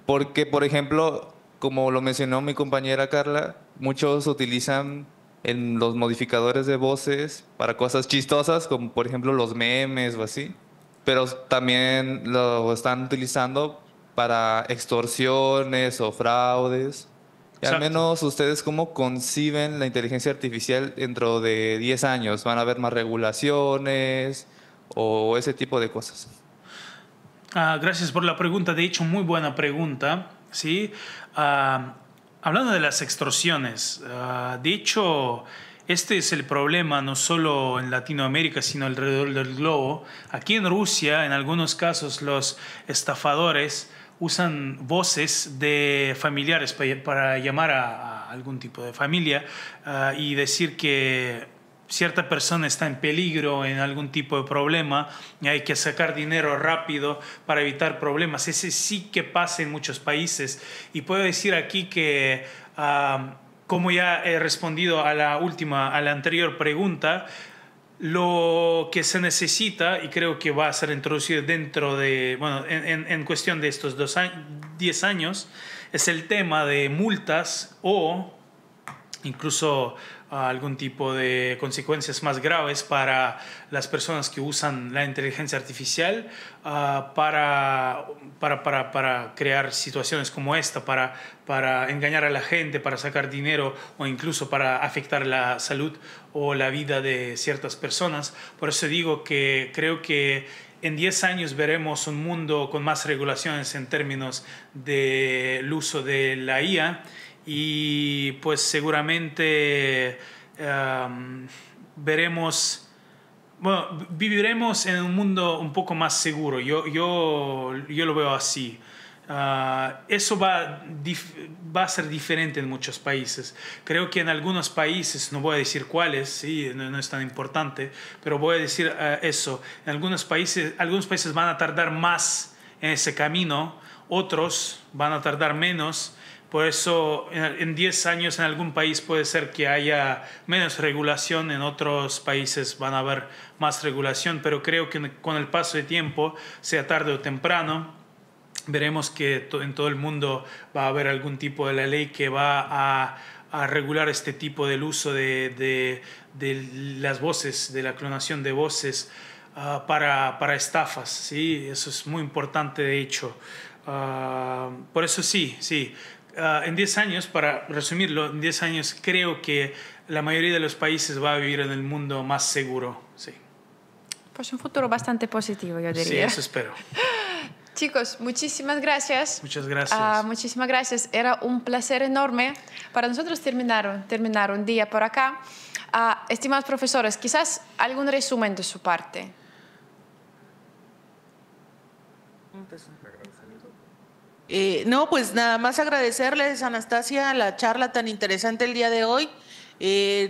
Porque, por ejemplo, como lo mencionó mi compañera Carla, muchos utilizan en los modificadores de voces para cosas chistosas, como por ejemplo los memes o así, pero también lo están utilizando para extorsiones o fraudes. Y al menos ustedes, ¿cómo conciben la inteligencia artificial dentro de 10 años? ¿Van a haber más regulaciones o ese tipo de cosas? Gracias por la pregunta. De hecho, muy buena pregunta, ¿sí? Hablando de las extorsiones, de hecho, este es el problema no solo en Latinoamérica, sino alrededor del globo. Aquí en Rusia, en algunos casos, los estafadores usan voces de familiares para llamar a algún tipo de familia y decir que cierta persona está en peligro, en algún tipo de problema, y hay que sacar dinero rápido para evitar problemas. Ese sí que pasa en muchos países. Y puedo decir aquí que, como ya he respondido a la anterior pregunta, lo que se necesita, y creo que va a ser introducido dentro de, bueno, en cuestión de estos 10 años, es el tema de multas o incluso algún tipo de consecuencias más graves para las personas que usan la inteligencia artificial para crear situaciones como esta, para engañar a la gente, para sacar dinero o incluso para afectar la salud o la vida de ciertas personas. Por eso digo que creo que en 10 años veremos un mundo con más regulaciones en términos del uso de la IA. Y pues seguramente viviremos en un mundo un poco más seguro. Yo lo veo así. Eso va a ser diferente en muchos países. Creo que en algunos países, no voy a decir cuáles, sí, no es tan importante, pero voy a decir eso. En algunos países van a tardar más en ese camino, otros van a tardar menos. Por eso, en 10 años en algún país puede ser que haya menos regulación, en otros países van a haber más regulación, pero creo que con el paso de tiempo, sea tarde o temprano, veremos que en todo el mundo va a haber algún tipo de la ley que va a regular este tipo del uso de las voces, de la clonación de voces para estafas, ¿sí? Eso es muy importante, de hecho. Por eso sí. En 10 años, para resumirlo, en 10 años creo que la mayoría de los países va a vivir en el mundo más seguro. Sí. Pues un futuro bastante positivo, yo diría. Sí, eso espero. chicos, muchísimas gracias. Muchas gracias. Muchísimas gracias. Era un placer enorme para nosotros terminar un día por acá. Estimados profesores, quizás algún resumen de su parte. No, pues nada más agradecerles, Anastasia, la charla tan interesante el día de hoy.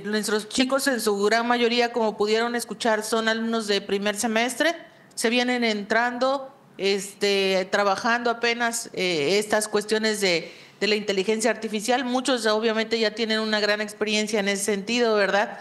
Nuestros chicos en su gran mayoría, como pudieron escuchar, son alumnos de primer semestre. Se vienen entrando, trabajando apenas estas cuestiones de la inteligencia artificial. Muchos obviamente ya tienen una gran experiencia en ese sentido, ¿verdad?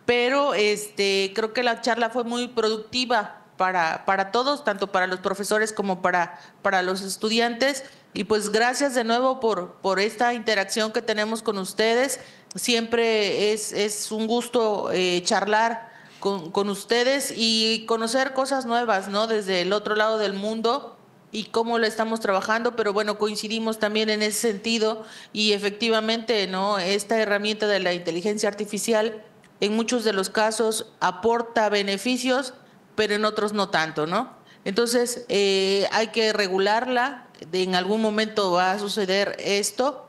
Pero creo que la charla fue muy productiva para todos, tanto para los profesores como para los estudiantes. Y pues gracias de nuevo por esta interacción que tenemos con ustedes. Siempre es un gusto charlar con ustedes y conocer cosas nuevas, ¿no? Desde el otro lado del mundo y cómo lo estamos trabajando, pero bueno, coincidimos también en ese sentido y efectivamente, ¿no? Esta herramienta de la inteligencia artificial en muchos de los casos aporta beneficios, pero en otros no tanto, ¿no? Entonces, hay que regularla, en algún momento va a suceder esto,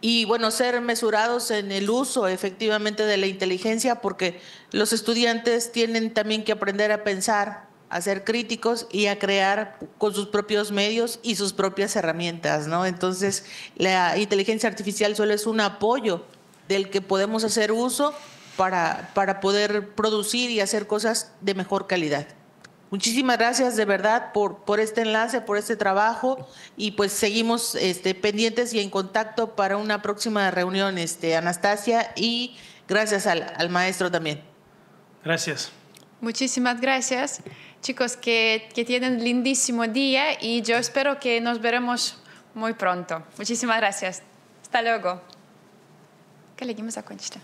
y bueno, ser mesurados en el uso efectivamente de la inteligencia, porque los estudiantes tienen también que aprender a pensar, a ser críticos y a crear con sus propios medios y sus propias herramientas, ¿no? Entonces, la inteligencia artificial solo es un apoyo del que podemos hacer uso para poder producir y hacer cosas de mejor calidad. Muchísimas gracias de verdad por este enlace, por este trabajo, y pues seguimos pendientes y en contacto para una próxima reunión, Anastasia, y gracias al maestro también. Gracias. Muchísimas gracias. Chicos, que tienen un lindísimo día y yo espero que nos veremos muy pronto. Muchísimas gracias. Hasta luego. Kolegimiz zakończę.